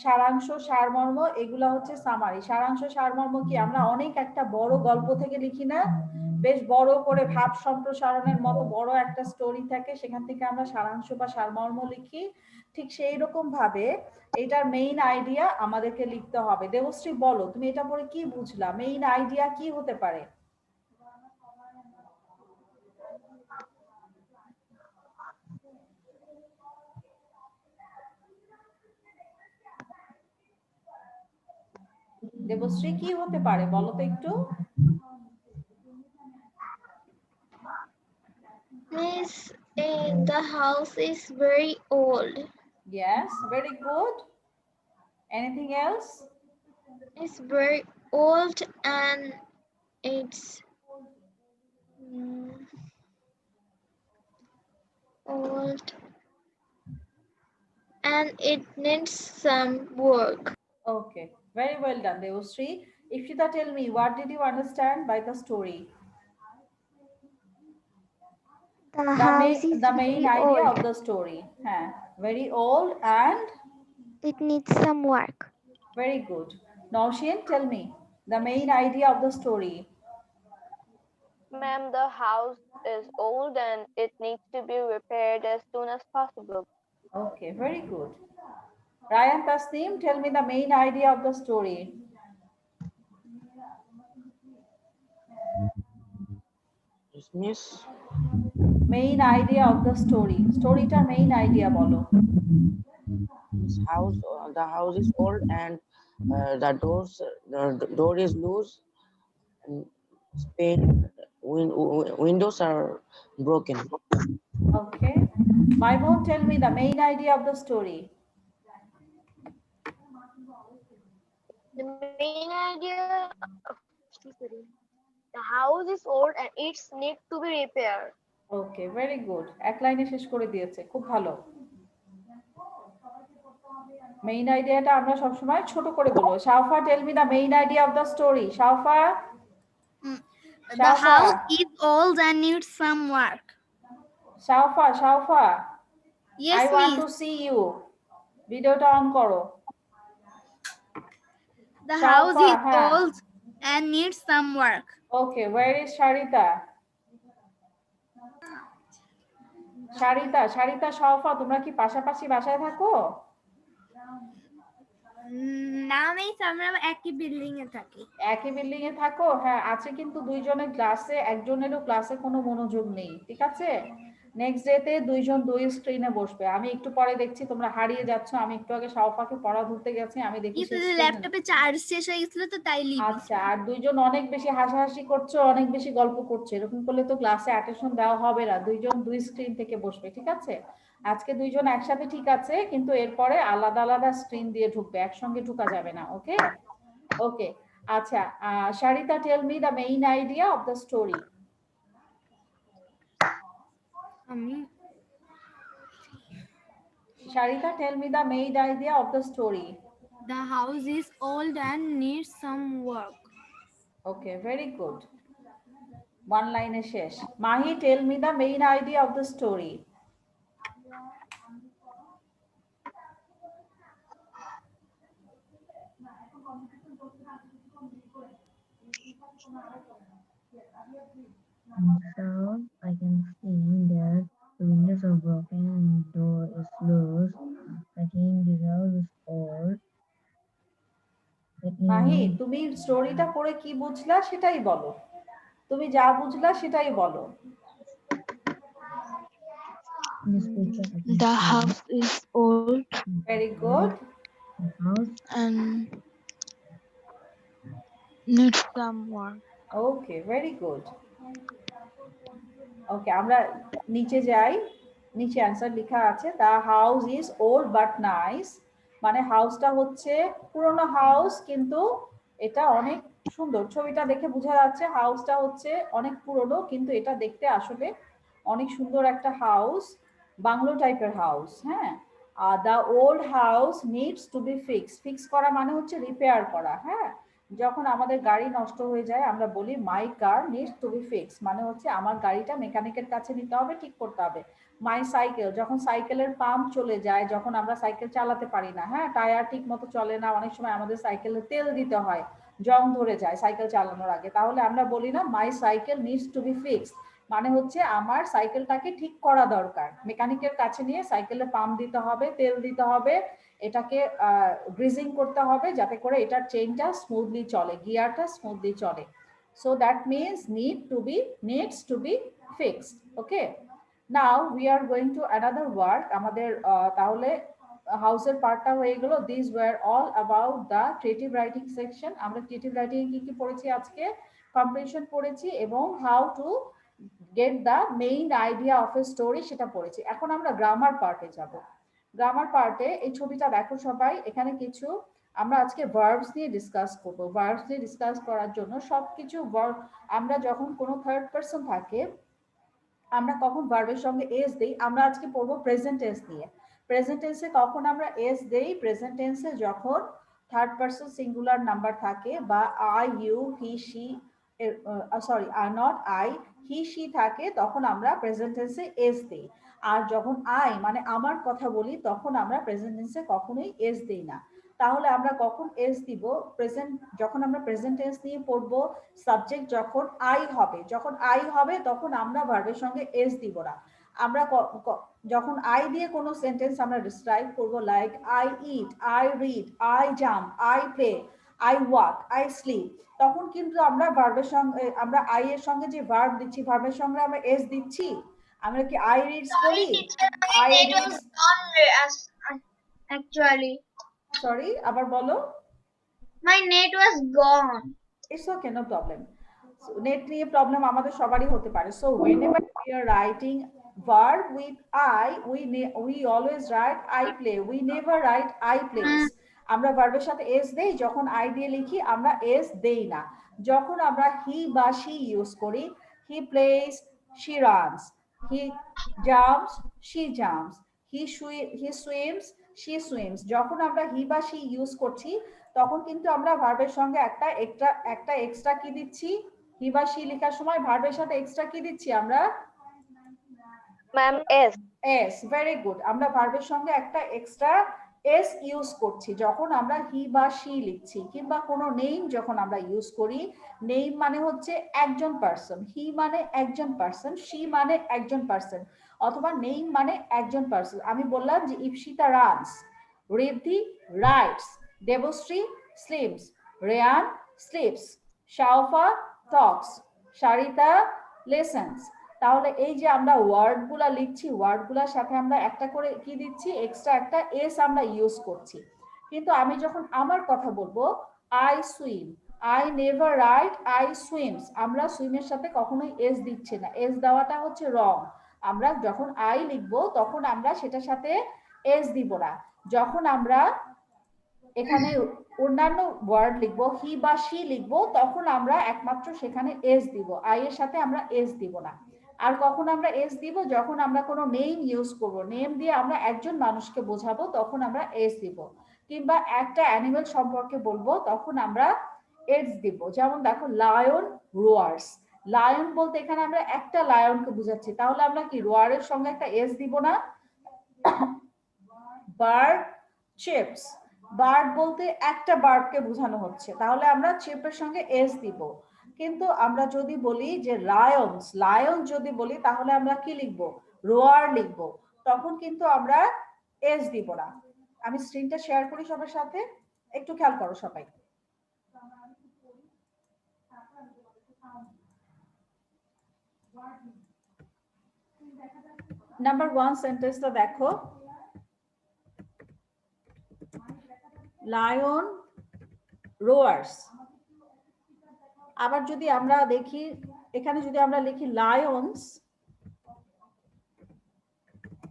সারাংশ সারমর্ম, এগুলা হচ্ছে সামারি। সারাংশ সারমর্ম কি আমরা অনেক একটা বড় গল্প থেকে লিখি না, বেশ বড় করে ভাব সম্প্রসারণের মতো বড় একটা স্টোরি থাকে, সেখান থেকে আমরা সারাংশ বা সারমর্ম লিখি। ঠিক সেই রকম ভাবে এটার মেইন আইডিয়া আমাদেরকে লিখতে হবে। দেবশ্রী বলো, তুমি এটা পড়ে কি বুঝলা? মেইন আইডিয়া কি হতে পারে? দেবশ্রী কি হতে পারে বলো তো একটু? Miss, the house is very old. Yes, very good. Anything else? It's very old and it's old and it needs some work. Okay, very well done, Devashree. Ishita, tell me, what did you understand by the story? The house is The main very idea old. of the story. Huh? Very old and It needs some work. very good. Naushin, tell me, the main idea of the story. Ma'am, the house is old and it needs to be repaired as soon as possible. Okay, very good. Ryan Tasneem, tell me the main idea of the story. Yes, miss. Main idea of the story. Story's main idea, bolo. This house, the house is old and the door is loose. And windows are broken. Okay. Maimon, tell me the main idea of the story. The main idea of the house is old and it's need to be repaired. Okay, very good. এক লাইনে শেষ করে দিয়েছে, খুব ভালো। Main আইডিয়াটা আমরা সবসময় ছোট করে বলবো। Shaufa, tell me the main idea of the story. Shaufa, The Shaufa, house is old and needs some work. Shaufa, Shaufa, Yes, I want miss. to see you. ভিডিওটা অন করো। The Shaufa, house is হ্যাঁ। old and needs some work. Okay, where is Sharita? শারিতা, শাওফা, তোমরা কি পাশাপাশি বাসায় থাকো? না miss, আমরা একই বিল্ডিং এ থাকি। একই বিল্ডিং এ থাকো? হ্যাঁ, আছে, কিন্তু দুইজনের ক্লাসে, একজনেরও ক্লাসে কোনো মনোযোগ নেই, ঠিক আছে? নেক্সট ডেতে দুইজন দুই স্ক্রিনে বসবে। আমি একটু পরে দেখছি তোমরা হারিয়ে যাচ্ছ। আমি একটু আগে শাওফাকে পড়া ধরতে গেছি, আমি দেখি ল্যাপটপে চার্জ শেষ হয়ে গেছিল তো তাই লিভ। আচ্ছা, আর দুইজন অনেক বেশি হাসাহাসি করছো, অনেক বেশি গল্প করছো, এরকম করলে তো ক্লাসে অ্যাটেনশন দেওয়া হবে না। দুইজন দুই স্ক্রিন থেকে বসবে, ঠিক আছে? আজকে দুইজন একসাথে ঠিক আছে, কিন্তু এরপরে আলাদা আলাদা স্ক্রিন দিয়ে ঢুকবে, একসঙ্গে ঢুকা যাবে না। ওকে ওকে আচ্ছা, Sharita, tell me the main idea of the story. Sharita, tell me the main idea of the story. The house is old and needs some work. Okay, very good. One line is shesh. Mahi, tell me the main idea of the story. So I can see that the windows are broken and the door is loose. I think the house is old. Mahi, তুমি স্টোরিটা পড়ে কি বুঝলা সেটাই বলো। তুমি যা বুঝলা সেটাই বলো। The house is old. Very good. And needs some work. Okay, very good. Okay, আমরা নিচে যাই। নিচে অ্যান্সার লেখা আছে, the house is old but nice. মানে হাউসটা হচ্ছে পুরোনো হাউস, কিন্তু এটা অনেক সুন্দর। ছবিটা দেখে বোঝা যাচ্ছে হাউসটা হচ্ছে অনেক পুরোনো, কিন্তু এটা দেখতে আসলে অনেক সুন্দর একটা হাউস, বাংলো টাইপের হাউস। হ্যাঁ, the old house needs to be fix করা মানে হচ্ছে রিপেয়ার করা। হ্যাঁ, যখন আমাদের গাড়ি নষ্ট হয়ে যায় আমরা বলি মাই কার নিডস টু বি ফিক্স, মানে হচ্ছে আমার গাড়িটা মেকানিকের কাছে নিতে হবে, ঠিক করতে হবে। মাই সাইকেল, যখন সাইকেলের পাম্প চলে যায়, যখন আমরা সাইকেল চালাতে পারি না, হ্যাঁ, টায়ার ঠিক মতো চলে না, অনেক সময় আমাদের সাইকেলে তেল দিতে হয়, জং ধরে যায় সাইকেল চালানোর আগে, তাহলে আমরা বলি না my cycle needs to be fix, মানে হচ্ছে আমার সাইকেলটাকে ঠিক করা দরকার, মেকানিকের কাছে নিয়ে সাইকেলে পাম্প দিতে হবে, তেল দিতে হবে, এটাকে গ্রিজিং করতে হবে যাতে করে এটার চেইনটা স্মুথলি চলে, গিয়ারটা স্মুথলি চলে। So that means needs to be fixed. Okay, now we are going to another work. আমাদের তাহলে হাউসের পার্টটা হয়ে গেল। This were all about the creative writing section. আমরা ক্রিয়েটিভ রাইটিং কি কি পড়েছি আজকে? কম্প্রিহেনশন পড়েছি এবং how to get the main idea of a story সেটা পড়েছি। এখন আমরা গ্রামার পার্টে যাব। গ্রামার পার্টে এই ছবিটা দেখো সবাই, এখানে কিছু আমরা আজকে ভার্বস নিয়ে ডিসকাস করব। ভার্বস নিয়ে ডিসকাস করার জন্য সবকিছু ভার্ব, আমরা যখন কোনো থার্ড পারসন থাকে আমরা কখন ভার্বের সঙ্গে এস দেই, আমরা আজকে পড়বো প্রেজেন্ট টেন্স নিয়ে। প্রেজেন্ট টেন্সে কখন আমরা এস দেই, প্রেজেন্ট টেন্সে যখন থার্ড পারসন সিঙ্গুলার নাম্বার থাকে বা I, you, he, she, sorry not I, he, she থাকে, তখন আমরা প্রেজেন্ট টেন্সে এস দেই। আর যখন আই মানে আমার কথা বলি, তখন আমরা প্রেজেন্ট টেন্সে কখনোই এস দেই না। তাহলে আমরা কখন এস দিব, প্রেজেন্ট, যখন আমরা প্রেজেন্ট টেন্স নিয়ে পড়বো, সাবজেক্ট যখন আই হবে, যখন আই হবে তখন আমরা ভার্বের সঙ্গে এস দিব না। আমরা যখন আই দিয়ে কোনো সেন্টেন্স আমরা ডিসক্রাইব করব, like I eat, I read, I jump, I play, I walk, I sleep, তখন কিন্তু আমরা ভার্বের সঙ্গে, আমরা আই এর সঙ্গে যে ভার্ব দিচ্ছি, ভার্বের সঙ্গে আমরা এস দিচ্ছি। আমরা কি আই রিডস বলি, আই রিডস, Actually, সরি আবার বলো। my net was gone. It's okay, no problem. So, net নিয়ে প্রবলেম আমাদের সবারই হতে পারে। So whenever we are writing verb with I, we always write I play. We never write I plays. আমরা ভার্বের সাথে এস দেই, যখন আই দিয়ে লিখি আমরা এস দেই না। যখন আমরা হি বা শি ইউজ করি, he plays, she runs, he jumps, she jumps, he swims, she swims, যখন আমরা হি বা শি ইউজ করছি, তখন কিন্তু আমরা ভার্বের সঙ্গে একটা এক্সট্রা কি দিচ্ছি, হি বা শি লেখার সময় ভার্বের সাথে এক্সট্রা কি দিচ্ছি আমরা, ma'am S. S, very good. আমরা ভার্বের সঙ্গে একটা এক্সট্রা এস ইউজ করছি যখন আমরা হি বা শি লিখছি, কিংবা কোনো নেম যখন আমরা ইউজ করি। নেম মানে হচ্ছে একজন পার্সন, হি মানে একজন পার্সন, শি মানে একজন পার্সন, অথবা নেম মানে একজন পার্সন। আমি বললাম যে Ipsita runs, Riddhi writes, Debashree slims, Reyan sleeps, Shaufa talks, Sarita listens. তাহলে এই যে আমরা ওয়ার্ডগুলা লিখছি, ওয়ার্ডগুলোর সাথে আমরা একটা করে কি দিচ্ছি, এক্সট্রা একটা এস আমরা ইউজ করছি। কিন্তু আমি যখন আমার কথা বলবো, I swim, I never right I swims, আমরা সুইমের সাথে কখনোই এস দিচ্ছি না, এস দেওয়াটা হচ্ছে রং। আমরা যখন আই লিখবো তখন আমরা সেটার সাথে এস দিব না। যখন আমরা এখানে অন্যান্য ওয়ার্ড লিখবো, হি বা শি লিখবো, তখন আমরা একমাত্র সেখানে এস দিব, আই এর সাথে আমরা এস দিব না। আর কখন আমরা এস দিব, যখন আমরা কোনো নেম ইউজ করব, নেম দিয়ে আমরা একজন মানুষকে বোঝাবো, তখন আমরা এস দিব। কিংবা একটা অ্যানিমেল সম্পর্কে বলবো, তখন আমরা এস দিব। যেমন দেখো লায়ন রোয়ার্স, লায়ন বলতে এখানে আমরা একটা লায়নকে বুঝাচ্ছি, তাহলে আমরা কি রোয়ারের সঙ্গে একটা এস দিব না। বার্ড চিপস, বার্ড বলতে একটা বার্ডকে বোঝানো হচ্ছে, তাহলে আমরা চিপের সঙ্গে এস দিব। কিন্তু আমরা যদি বলি যে লায়ন্স, লায়ন যদি বলি, তাহলে আমরা কি লিখব, রোয়ার লিখব, তখন কিন্তু আমরা এস দিব না। আমি স্ক্রিনটা শেয়ার করি সবার সাথে, একটু খেয়াল করো সবাই। নাম্বার 1 সেন্টেন্সটা দেখো, লায়ন রোয়ার্স। আবার যদি আমরা দেখি, এখানে যদি আমরা লিখি লায়ন্স,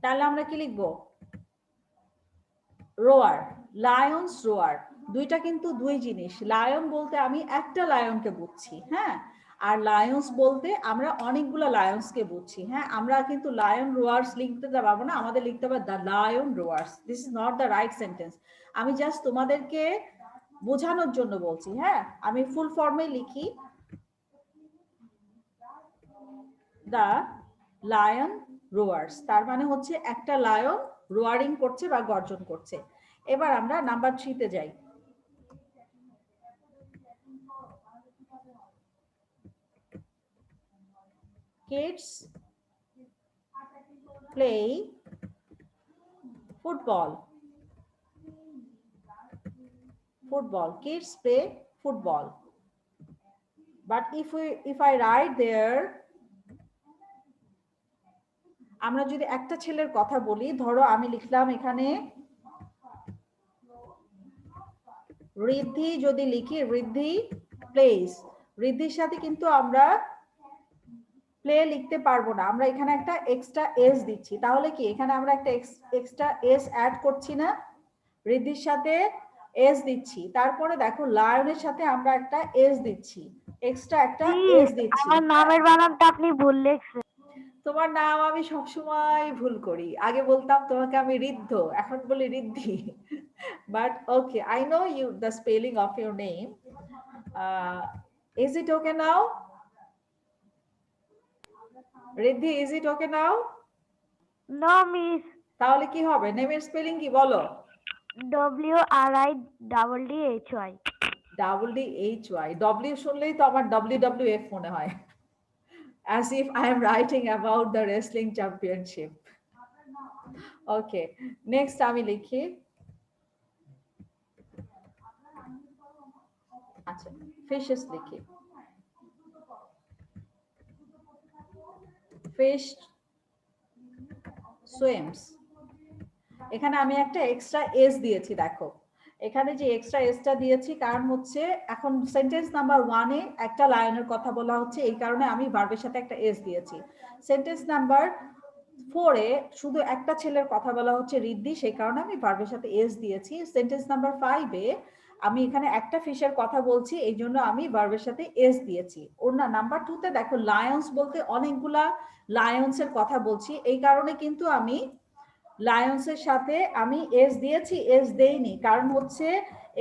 তাহলে আমরা কি লিখব, রোয়ার, লায়ন্স রোয়ার। দুইটা কিন্তু দুই জিনিস। লায়ন বলতে আমি একটা লায়নকে বুঝছি, হ্যাঁ, আর লায়ন্স বলতে আমরা অনেকগুলো লায়ন্সকে বুঝছি। হ্যাঁ, আমরা কিন্তু লায়ন রোয়ার্স লিখতে পারবো না, আমাদের লিখতে হবে the lion রোয়ার্স। This is not the right sentence. আমি জাস্ট তোমাদেরকে বোঝানোর জন্য বলছি। হ্যাঁ, আমি ফুল ফর্মে লিখি দ্য লায়ন রোয়ার্স, তার মানে হচ্ছে একটা লায়ন রোয়ারিং করছে বা গর্জন করছে। এবার আমরা নাম্বার 3 তে যাই। Kids play football, football, kids play football. But if I write there, আমরা যদি একটা ছেলের কথা বলি, ধরো আমি লিখলাম এখানে রিদ্ধি, যদি লিখি রিদ্ধি প্লেস, রিদ্ধির সাথে কিন্তু আমরা প্লে লিখতে পারবো না, আমরা এখানে একটা এক্সট্রা এস দিচ্ছি। তাহলে কি এখানে আমরা একটা এক্সট্রা এস অ্যাড করছি না, রিদ্ধির সাথে এস দিচ্ছি। তারপরে দেখো লায়নের সাথে আমরা একটা এস দিচ্ছি, এক্সট্রা একটা এস দিচ্ছি। আমার নামের বানানটা আপনি ভুল লিখছেন। তোমার নাম আমি সবসময় ভুল করি। আগে বলতাম তোমাকে আমি ঋদ্ধ, এখন বলি Riddhi. But okay, I know you the spelling of your name. Is it okay now? Riddhi, is it okay now? No, miss. তাহলে কি হবে? নেমের স্পেলিং কি বলো? WRIDDHY. WDHY। ডব্লিউ শুনলেই তো আমার WWF মনে হয়। As if I am writing about the wrestling championship. Okay, next আমি লিখি। আচ্ছা, fishes লিখি। Fish swims. এখানে আমি একটা এক্সট্রা এস দিয়েছি, দেখো এখানে যে এক্সট্রা এসটা দিয়েছি কারণ হচ্ছে এখন সেন্টেন্স নাম্বার 1 এ একটা লাইনের কথা বলা হচ্ছে, এই কারণে আমি ভার্বের সাথে একটা এস দিয়েছি। সেন্টেন্স নাম্বার 4 এ শুধু একটা ছেলের কথা বলা হচ্ছে ঋদ্ধি, সেই কারণে আমি ভার্বের সাথে এস দিয়েছি। সেন্টেন্স নাম্বার 5 এ আমি এখানে একটা ফিশের কথা বলছি, এই জন্য আমি ভার্বের সাথে এস দিয়েছি। অন্য নাম্বার 2 তে দেখো লায়ন্স বলতে অনেকগুলা লায়ন্সের কথা বলছি, এই কারণে কিন্তু আমি লায়ন্সের সাথে আমি এস দিয়েছি, এস দেইনি কারণ হচ্ছে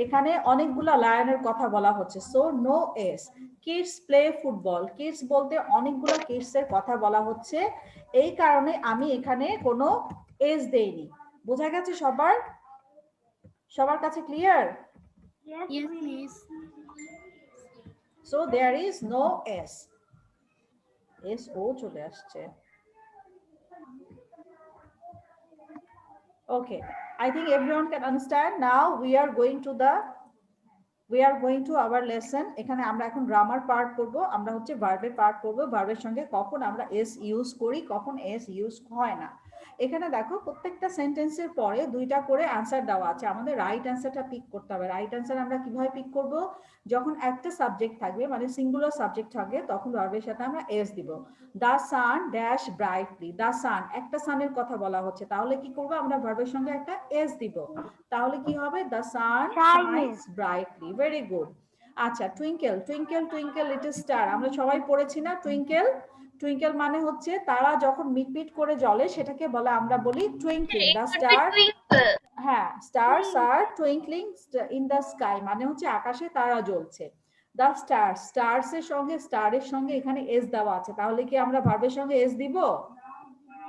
এখানে অনেকগুলা লায়নের কথা বলা হচ্ছে, so no S. Kids play football, kids বলতে অনেকগুলা কিডস এর কথা বলা হচ্ছে, এই কারণে আমি এখানে কোনো এস দেইনি। বোঝা গেছে সবার? সবার কাছে clear? Yes, miss. So there is no S. S ও চলে আসছে। Okay, I think everyone can understand. Now we are going to our lesson. এখানে আমরা এখন গ্রামার পার্ট করব, আমরা হচ্ছে ভার্বের পার্ট করব, ভার্বের সঙ্গে কখন আমরা এস ইউজ করি, কখন এস ইউজ হয় না। এখানে দেখো প্রত্যেকটা সেন্টেন্সের পরে দুইটা করে অ্যান্সার দেওয়া আছে, আমাদের রাইট অ্যান্সারটা পিক করতে হবে। রাইট অ্যান্সার আমরা কিভাবে পিক করব? যখন একটা সাবজেক্ট থাকবে, মানে সিঙ্গুলার সাবজেক্ট থাকবে, তখন ভার্বের সাথে আমরা এস দিব। The sun dash brightly, the sun একটা সানের কথা বলা হচ্ছে, তাহলে কি করব? আমরা ভার্বের সঙ্গে একটা এস দিব, তাহলে কি হবে? The sun shines brightly. Very good. আচ্ছা, twinkle, twinkle twinkle little star, আমরা সবাই পড়েছি না টুইঙ্কেল? টুইঙ্কেল মানে হচ্ছে তারা যখন মিটমিট করে জ্বলে সেটাকে বলে, আমরা বলি টুইঙ্কলিং। দ্য স্টার, হ্যাঁ, stars are twinkling in the sky মানে হচ্ছে আকাশে তারা জ্বলছে। দ্য স্টার, স্টারস এর সঙ্গে স্টারের সঙ্গে এখানে এস দেওয়া আছে, তাহলে কি আমরা ভার্বের সঙ্গে এস দিব?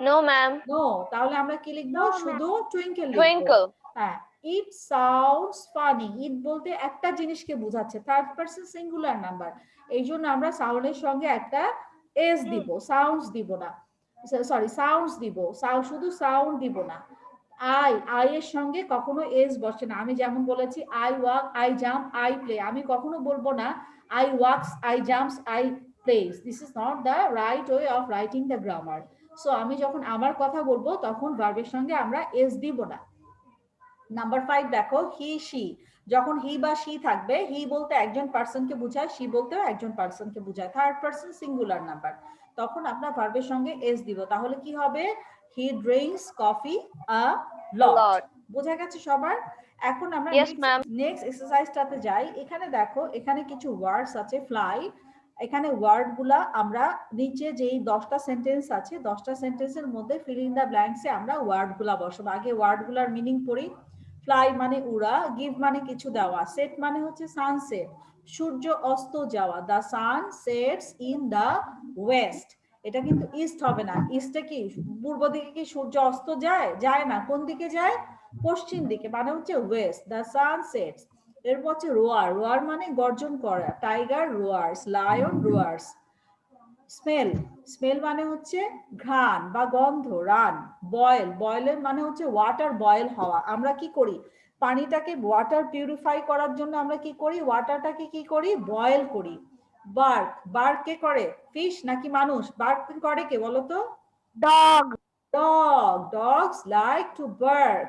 No, ma'am. নো, তাহলে আমরা কি লিখবো? শুধু টুইঙ্কেল লিখবো। Twinkle. হ্যাঁ, ইট সাউন্ডস ফানি, ইট বলতে একটা জিনিসকে বোঝাচ্ছে, থার্ড পারসন সিঙ্গুলার নাম্বার, এই জন্য আমরা সাউন্ডের সঙ্গে একটা এস দিব, সাউন্ডস দিব না, সরি সাউন্ডস দিব, শুধু সাউন্ড দিব না। আই এর সঙ্গে কখনো এস বসে না, আমি যেমন বলেছি I walk, I jump, I play, আমি কখনো বলবো না I walks, I jumps, I place. This is not the right way of writing the grammar. So আমি যখন আমার কথা বলবো তখন ভার্বের সঙ্গে আমরা এস দিব না। নাম্বার 5 দেখো, হি শি, যখন হি বা শি থাকবে, হি বলতে একজন পার্সনকে বোঝায়, শি বলতেও একজন পার্সনকে বোঝায়, থার্ড পার্সন সিঙ্গুলার নাম্বার, তখন আমরা ভার্বের সঙ্গে এস দিব, তাহলে কি হবে? হি ড্রিঙ্কস কফি আ লট। বোঝা গেছে সবার? এখন আমরা নেক্সট এক্সারসাইজটাতে যাই। এখানে দেখো, এখানে কিছু ওয়ার্ডস আছে, ফ্লাই, এখানে ওয়ার্ড গুলা আমরা নিচে যেই 10টা সেন্টেন্স আছে, 10টা সেন্টেন্সের মধ্যে ফিল ইন দ্য ব্ল্যাঙ্কসে আমরা ওয়ার্ড গুলা বসাবো। আগে ওয়ার্ড গুলার মিনিং পড়ি। ফ্লাই মানে উড়া, গিভ মানে কিছু দেওয়া, সেট মানে হচ্ছে সানসেট, সূর্য অস্ত যাওয়া, the sun sets in the West. এটা কিন্তু ইস্ট হবে না, ইস্টে কি পূর্ব দিকে কি সূর্য অস্ত যায়? যায় না। কোন দিকে যায়? পশ্চিম দিকে, মানে হচ্ছে ওয়েস্ট। The sun sets. এরপর হচ্ছে রোয়ার, রোয়ার মানে গর্জন করা, টাইগার রোয়ার্স, লায়ন রোয়ার্স। স্মেল, স্মেল মানে হচ্ছে ঘ্রাণ বা গন্ধ, রান। বয়েল, বয়েলের মানে হচ্ছে ওয়াটার বয়েল হওয়া, আমরা কি করি? পানিটাকে ওয়াটার পিউরিফাই করার জন্য আমরা কি করি? ওয়াটারটাকে কি করি? বয়েল করি। বার্ক, বার্ক কে করে? ফিশ নাকি মানুষ? বার্ক করে কে বলো তো? Dog. Dog, dogs like to bark.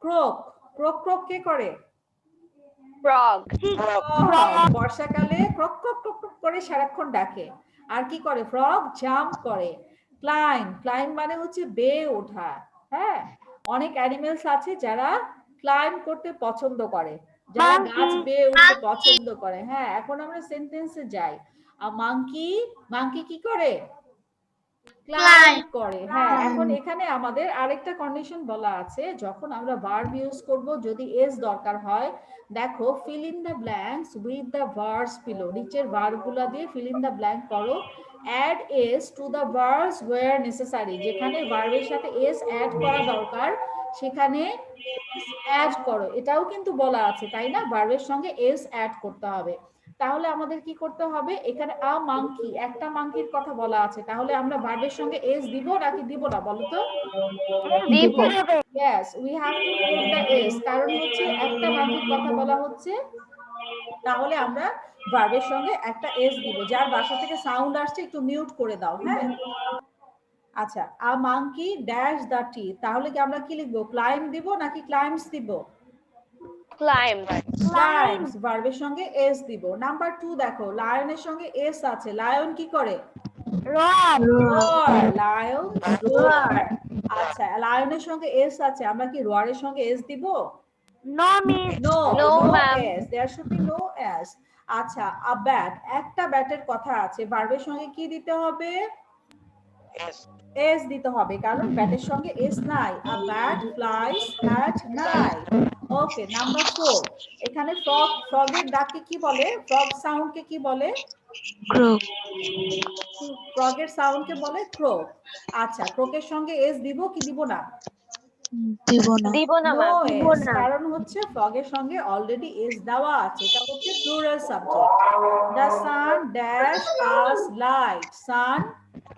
Croak, croak croak কে করে? Frog. বর্ষাকালে ক্রক ক্রক ক্রক ক্রক করে সারাক্ষণ ডাকে। আর কি করে? ফ্রগ জাম্প করে। ক্লাইম, ক্লাইম মানে হচ্ছে বেয়ে ওঠা। হ্যাঁ, অনেক অ্যানিমেলস আছে যারা ক্লাইম করতে পছন্দ করে, যারা গাছ বেয়ে উঠতে পছন্দ করে। হ্যাঁ, এখন আমরা সেন্টেন্সে যাই। মাঙ্কি, মাঙ্কি কি করে? ক্লাইম্ব করে। হ্যাঁ, এখন এখানে আমাদের আরেকটা কন্ডিশন বলা আছে, যখন আমরা ভার্ব ইউজ করব যদি এস দরকার হয়, দেখো fill in the blanks with the verbs below, নিচের ভার্বগুলো দিয়ে ফিল ইন দ্য ব্ল্যাঙ্ক করো। Add S to the verbs where necessary, যেখানে ভার্বের সাথে এস অ্যাড করা দরকার সেখানে অ্যাড করো। এটাও কিন্তু বলা আছে, তাই না? ভার্বের সঙ্গে এস অ্যাড করতে হবে। তাহলে আমাদের কি করতে হবে, এখানে আ মাংকি, একটা মাংকির কথা বলা আছে, তাহলে আমরা ভার্বের সঙ্গে এস দিব নাকি দিব না বলো তো? দিব। Yes, we have to put the S, কারণ হচ্ছে একটা মাংকির কথা বলা হচ্ছে, তাহলে আমরা ভার্বের সঙ্গে একটা এস দিব। যার বাসা থেকে সাউন্ড আসছে একটু মিউট করে দাও, হ্যাঁ? আচ্ছা, আ মাংকি ড্যাশ দ্য টি, তাহলে কি আমরা কি লিখবো, ক্লাইম্ব দিব নাকি ক্লাইম্বস দিব? ক্লাইম্ব। ক্লাইম্বস, ভার্বের সঙ্গে এস দিব। নাম্বার 2 দেখো, লায়নের সঙ্গে এস আছে, লায়ন কি করে? রোয়ার, লায়ন রোয়ার। আচ্ছা, লায়নের সঙ্গে এস আছে, আমরা কি রোয়ারের সঙ্গে এস দিব? No, miss. No, No, no ma'am. S, there should be no S. আচ্ছা, আ ব্যাট, একটা ব্যাটের কথা আছে, ভার্বের সঙ্গে কি দিতে হবে? এস দিতে হবে, কারণ ব্যাটের সঙ্গে এস নাই। আ bat flies at night. Okay, number 4, এখানে ফ্রগ, ফ্রগের ডাককে কি বলে? ফ্রগ সাউন্ডকে কি বলে? Crow. ফ্রগের সাউন্ডকে বলে ক্রোক। আচ্ছা, ক্রোকের সঙ্গে এস দিব কি দিব না? Divona. দিব না নো ম্যাম। এস, কারণ হচ্ছে ফ্রগের সঙ্গে অলরেডি এস দেওয়া আছে, এটা হচ্ছে plural subject. The sun dash us light, sun,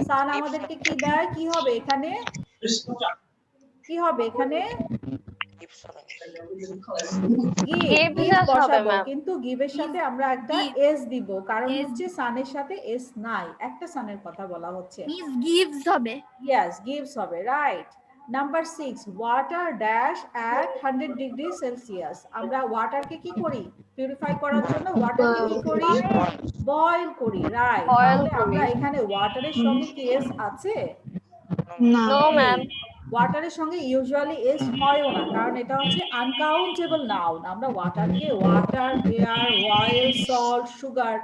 sun আমাদেরকে কি দেয়, কি হবে এখানে? কি হবে এখানে? Gives গিভ us হবে বসাবো, ম্যাম। কিন্তু গিভের সাথে আমরা একটা এস দিব, কারণ হচ্ছে সানের সাথে এস নাই, একটা সানের কথা বলা হচ্ছে। মিস গিভস হবে। ইয়েস, গিভস হবে, right. Number 6, water dash at 100 degree Celsius, আমরা ওয়াটারকে কি করি? পিউরিফাই করার জন্য ওয়াটারকে কি করি? বয়েল করি, রাইট। Boil তাহলে করি। আমরা এখানে ওয়াটারের সঙ্গে কি এস আছে? No. No ma'am. ওয়াটারের সঙ্গে ইউজুয়ালি এস হয়ও না, কারণ এটা হচ্ছে আনকাউন্টেবল নাউন। আমরা ওয়াটারকে water, air, oil, salt, sugar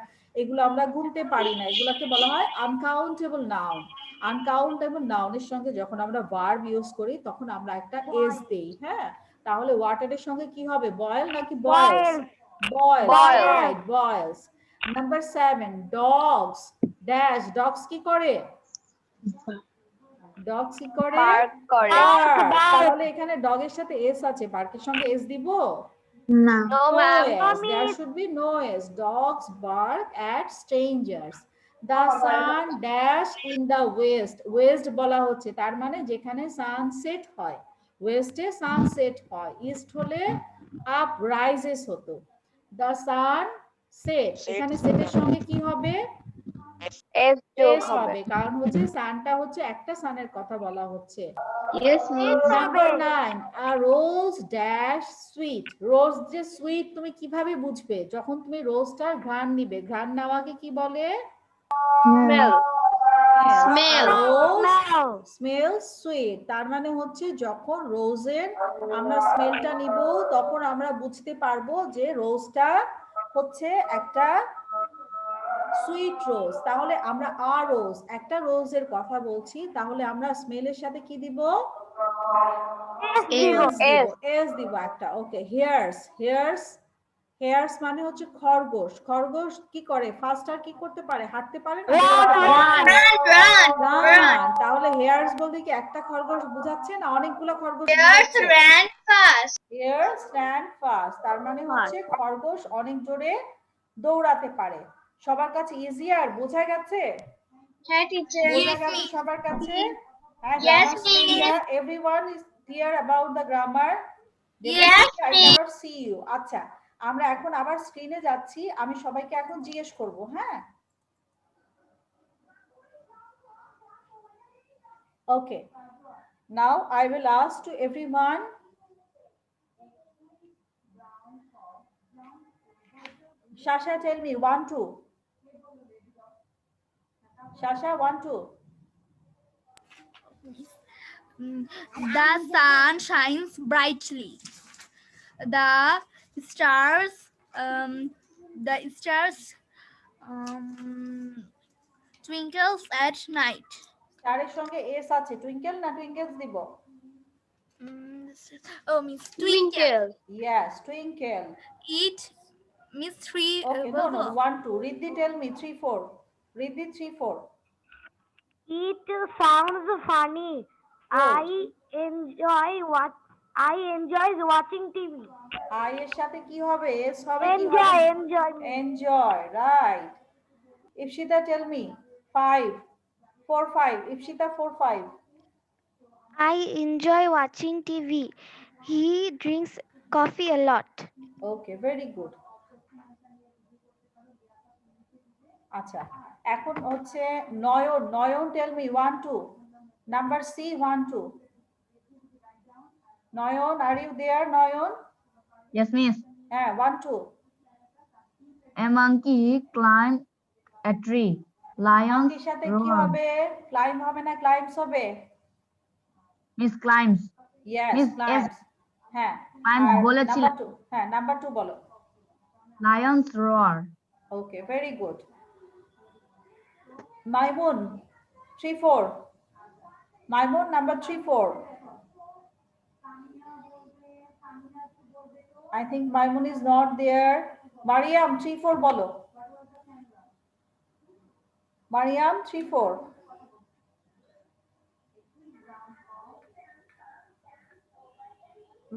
এগুলো আমরা গুনতে পারি না, এগুলোকে বলা হয় আনকাউন্টেবল নাউন। আনকাউন্টেবল নাউনের সঙ্গে যখন আমরা ভার্ব ইউজ করি তখন আমরা একটা এস দেই, হ্যাঁ? তাহলে ওয়াটারের সঙ্গে কি হবে, বয়েল নাকি বয়েলস? বয়েলস, Boils. Right, বয়েলস। Number 7, dogs dash, dogs কি করে? ডগস কি করে? পার্ক করে। Bark। তাহলে এখানে ডগের সাথে এস আছে, পার্কের সঙ্গে এস দিব? No. No No ma'am. S. There should be no S. Dogs bark at strangers. The sun dash in the west. West বলা হচ্ছে, তার মানে যেখানে সানসেট হয়, ওয়েস্টে সানসেট হয়, ইস্ট হলে আপ রাইজেস হতো। The sun set, এখানে সেটের সঙ্গে কি হবে? এস যোগ এস হবে। হবে, কারণ হচ্ছে সানটা হচ্ছে একটা সানের কথা বলা হচ্ছে। Yes, miss. নাম্বার 9, আ রোজ ড্যাশ সুইট। রোজ যে সুইট তুমি কিভাবে বুঝবে? যখন তুমি রোজটার ঘ্রাণ নিবে, ঘ্রাণ নেওয়াকে কি বলে? Smell. Smell. Rose smell sweet, তার মানে হচ্ছে যখন রোজের আমরা স্মেলটা নিব তখন আমরা বুঝতে পারবো যে রোজটা হচ্ছে একটা সুইট রোজ। তাহলে আমরা আ রোজ, একটা রোজের কথা বলছি, তাহলে আমরা স্মেলের সাথে কি দিব? S. এস দিব একটা। ওকে, হেয়ার্স, হেয়ার্স, হেয়ার্স মানে হচ্ছে খরগোশ। খরগোশ কি করে? ফাস্টার কি করতে পারে? হাঁটতে পারে না? রান। তাহলে হেয়ার্স বলতে কি একটা খরগোশ বোঝাচ্ছে না অনেকগুলো খরগোশ Bears বোঝাচ্ছে? ran fast. Here's ran fast, তার মানে হচ্ছে খরগোশ অনেক জোরে দৌড়াতে পারে। সবার কাছে ইজিয়ার বোঝা গেছে? Hey, teacher. বোঝা গেছে সবার কাছে? হ্যাঁ, Yes, grammar student, miss. everyone is clear about the grammar? Yes, I cannot see you. আচ্ছা, আমরা এখন আবার স্ক্রিনে যাচ্ছি, আমি সবাইকে এখন জিজ্ঞেস করব, হ্যাঁ? Okay. Now I will ask to everyone. Shasha, tell me 1, 2. Shasha, 1, 2. The sun shines brightly. The stars, twinkles at night. স্টারের সঙ্গে এস আছে, টুইঙ্কেল না টুইঙ্কেলস দিব? Oh, Miss Twinkle. Yes, twinkle. Eat Miss Three. Okay, no, 1, 2. Riddhi, tell me 3, 4. Riddhi, 3, 4. It sounds funny. Good. I enjoy watching TV. I এর সাথে কি হবে? S হবে কি Enjoy, হবে? enjoy. Enjoy, right. Ipshita, tell me 5, 4, 5. Ipshita, 4, 5. I enjoy watching TV. He drinks coffee a lot. Okay, very good. আচ্ছা, এখন হচ্ছে নয়ন। নয়ন, tell me 1, 2. Number C, 1, 2. Noyon, are you there, Noyon? Yes, miss. 1, 2. A monkey climbed a tree. Lions Monkey সাথে কি roared. হবে? Climb হবে না climbs হবে? Miss climbs. Yes, Miss, climbs. হ্যাঁ, climbs আর বলেছিলাম। number 2. হ্যাঁ, number 2 বলো। Lions roar. Okay, very good. Maimun, 3, 4. Maimun, number 3, 4. I think Maimun is not there. Mariam, 3, 4 bolo. Mariam, 3, 4.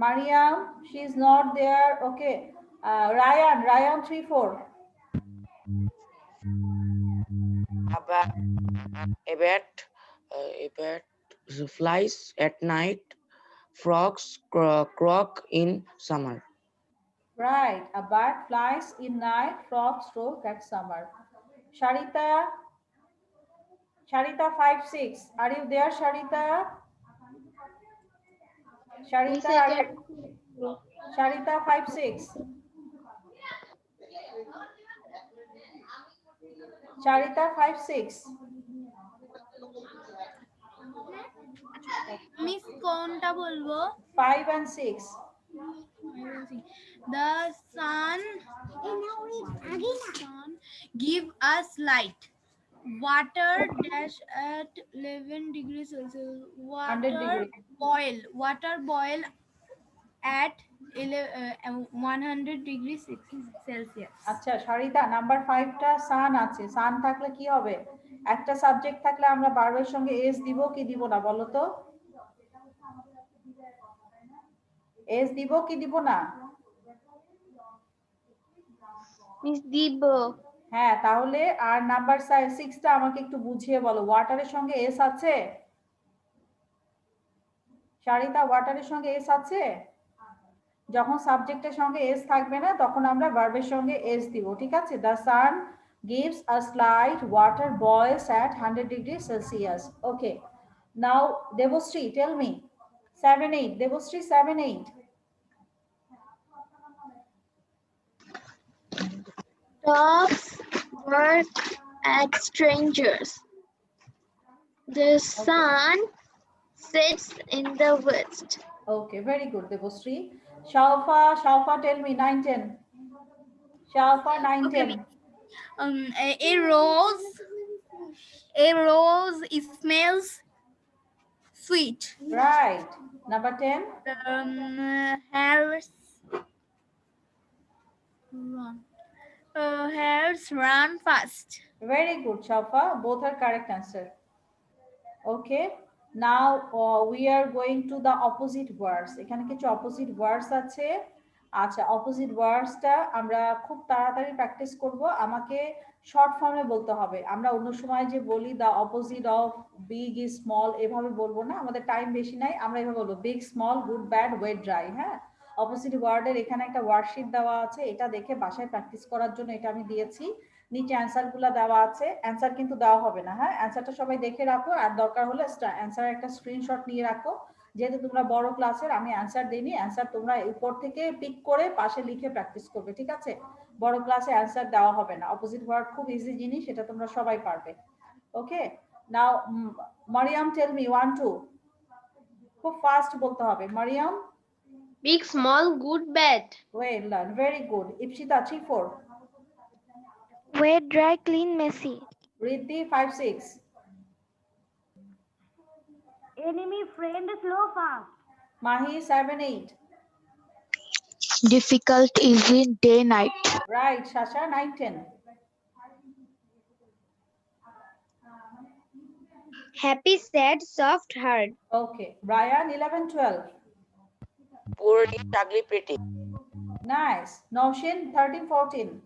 Mariam, she is not there. Okay. Ryan, 3, 4. A bat flies at night. Frogs croak in summer. Right. A bird flies in night. Frogs croak at summer. Sharita, 5, 6. Are you there, Sharita? Sharita, 5, 6. Sharita, 5, 6. Miss কোনটা বলবো? 5 and 6. The sun give us light. Water dash at 11 degrees Celsius. 100 degree. Water boil at 100 degrees Celsius. আচ্ছা Sarita, number 5টা সান আছে। সান থাকলে কি হবে? একটা subject থাকলে আমরা ভার্বের সঙ্গে এস দিব কি দিব না বলো তো? এস দিব কি দিব না? মিস দিব। হ্যাঁ, তাহলে আর নাম্বার 6টা আমাকে একটু বুঝিয়ে বলো। ওয়াটারের সঙ্গে এস আছে? সরিতা, ওয়াটারের সঙ্গে এস আছে? যখন সাবজেক্টের সঙ্গে এস থাকবে না তখন আমরা ভার্বের সঙ্গে এস দিব, ঠিক আছে? The sun gives us light, water boils at 100 degrees Celsius. Okay, now Devostri, tell me 7, 8. Devostri, 7, 8. Dogs bark at strangers. The sun sets in the west. Okay, very good, Devostri. Shaufa, tell me 9, 10. Shaufa, 9, 10. A rose smells sweet. Right. Number 10. Hares run fast. Very good, Shaufa. Both are correct answer. Okay. Now we are going to the opposite words. এখানে কিছু opposite words আছে। আচ্ছা, opposite wordsটা আমরা খুব তাড়াতাড়ি practice করব। আমাকে short ফর্মে বলতে হবে। আমরা অন্য সময় যে বলি the opposite of big is small এভাবে বলবো না, আমাদের টাইম বেশি নাই। আমরা এভাবে বলবো big, small, good, bad, wet, dry। হ্যাঁ, অপোজিট ওয়ার্ডের এখানে একটা ওয়ার্কশিট দেওয়া আছে, এটা দেখে বাসায় প্র্যাকটিস করার জন্য এটা আমি দিয়েছি। নিচে অ্যান্সারগুলো দেওয়া আছে, অ্যান্সার কিন্তু দেওয়া হবে না। হ্যাঁ, অ্যান্সারটা সবাই দেখে রাখো, আর দরকার হলে অ্যান্সারের একটা স্ক্রিনশট নিয়ে রাখো। যেহেতু তোমরা বড় ক্লাসের, আমি অ্যান্সার দিইনি, অ্যান্সার তোমরা উপর থেকে পিক করে পাশে লিখে প্র্যাকটিস করবে, ঠিক আছে? বড় ক্লাসে অ্যান্সার দেওয়া হবে না। অপোজিট ওয়ার্ড খুব ইজি জিনিস, এটা তোমরা সবাই পারবে। ওকে, নাও মারিয়াম, টেল মি 1, 2। খুব ফাস্ট বলতে হবে। Mariam, Big, small, good, bad. well done, very good. Ipshita, 3, 4. Wet, dry, clean, messy. Riddhi, 5, 6. Enemy friend slow fast. Mahi 7, 8. Difficult, easy, day, night. Right. Shasha 9, 10. Happy, sad, soft, hard. Okay. Brian 11, 12. Poor, rich, ugly, pretty. Nice. Noshin 13, 14.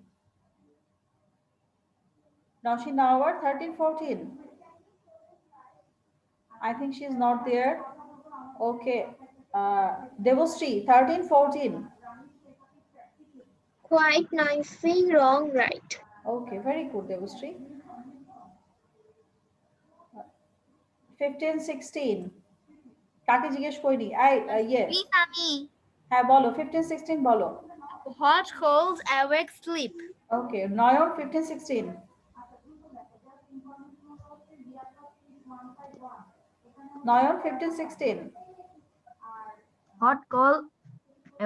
Noshin Nawar 13, 14. I think she's not there. Okay. Devostri 13, 14. Quite nicely, wrong, right. Okay, very good, Devostri. 15, 16. কাকে জিজ্ঞেস করিনি ইয়ে Miss Ami. হ্যাঁ বলো 15, 16 বলো Hot, cold, awake, sleep. Okay Nayan 15, 16. Nayan 15, 16. Hot, cold,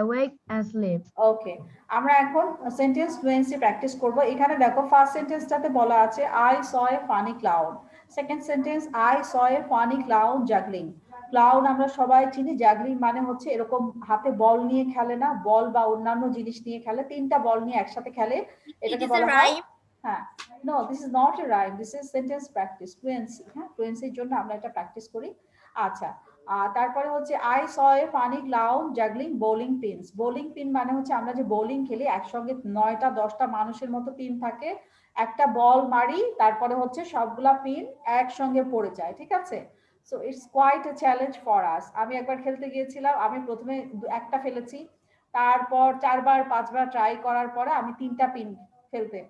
awake and sleep. ওকে আমরা এখন sentence fluency practice করব এখানে দেখো ফার্স্ট সেন্টেন্সটাতে বলা আছে I saw a funny cloud second sentence I saw a funny cloud juggling cloud আমরা সবাই চিনি জাগলিং মানে হচ্ছে এরকম হাতে বল নিয়ে খেলে না বল বা অন্যান্য জিনিস নিয়ে খেলে তিনটা বল নিয়ে একসাথে খেলে এটাকে is a বলা হয় rhyme. হ্যাঁ no this is not a rhyme this is sentence practice fluency হ্যাঁ ফ্লুয়েন্সির জন্য আমরা এটা প্র্যাকটিস করি আচ্ছা তারপরে হচ্ছে I saw a funny clown juggling bowling pins bowling pin মানে হচ্ছে আমরা যে বোলিং খেলি একসঙ্গে 9টা 10টা মানুষের মতো পিন থাকে একটা বল মারি তারপরে হচ্ছে সবগুলা পিন একসঙ্গে পড়ে যায় ঠিক আছে so it's quite a challenge for us আমি একবার খেলতে গিয়েছিলাম আমি প্রথমে একটা ফেলেছি তারপর 4বার 5বার ট্রাই করার পরে আমি 3টা পিন ফেলতে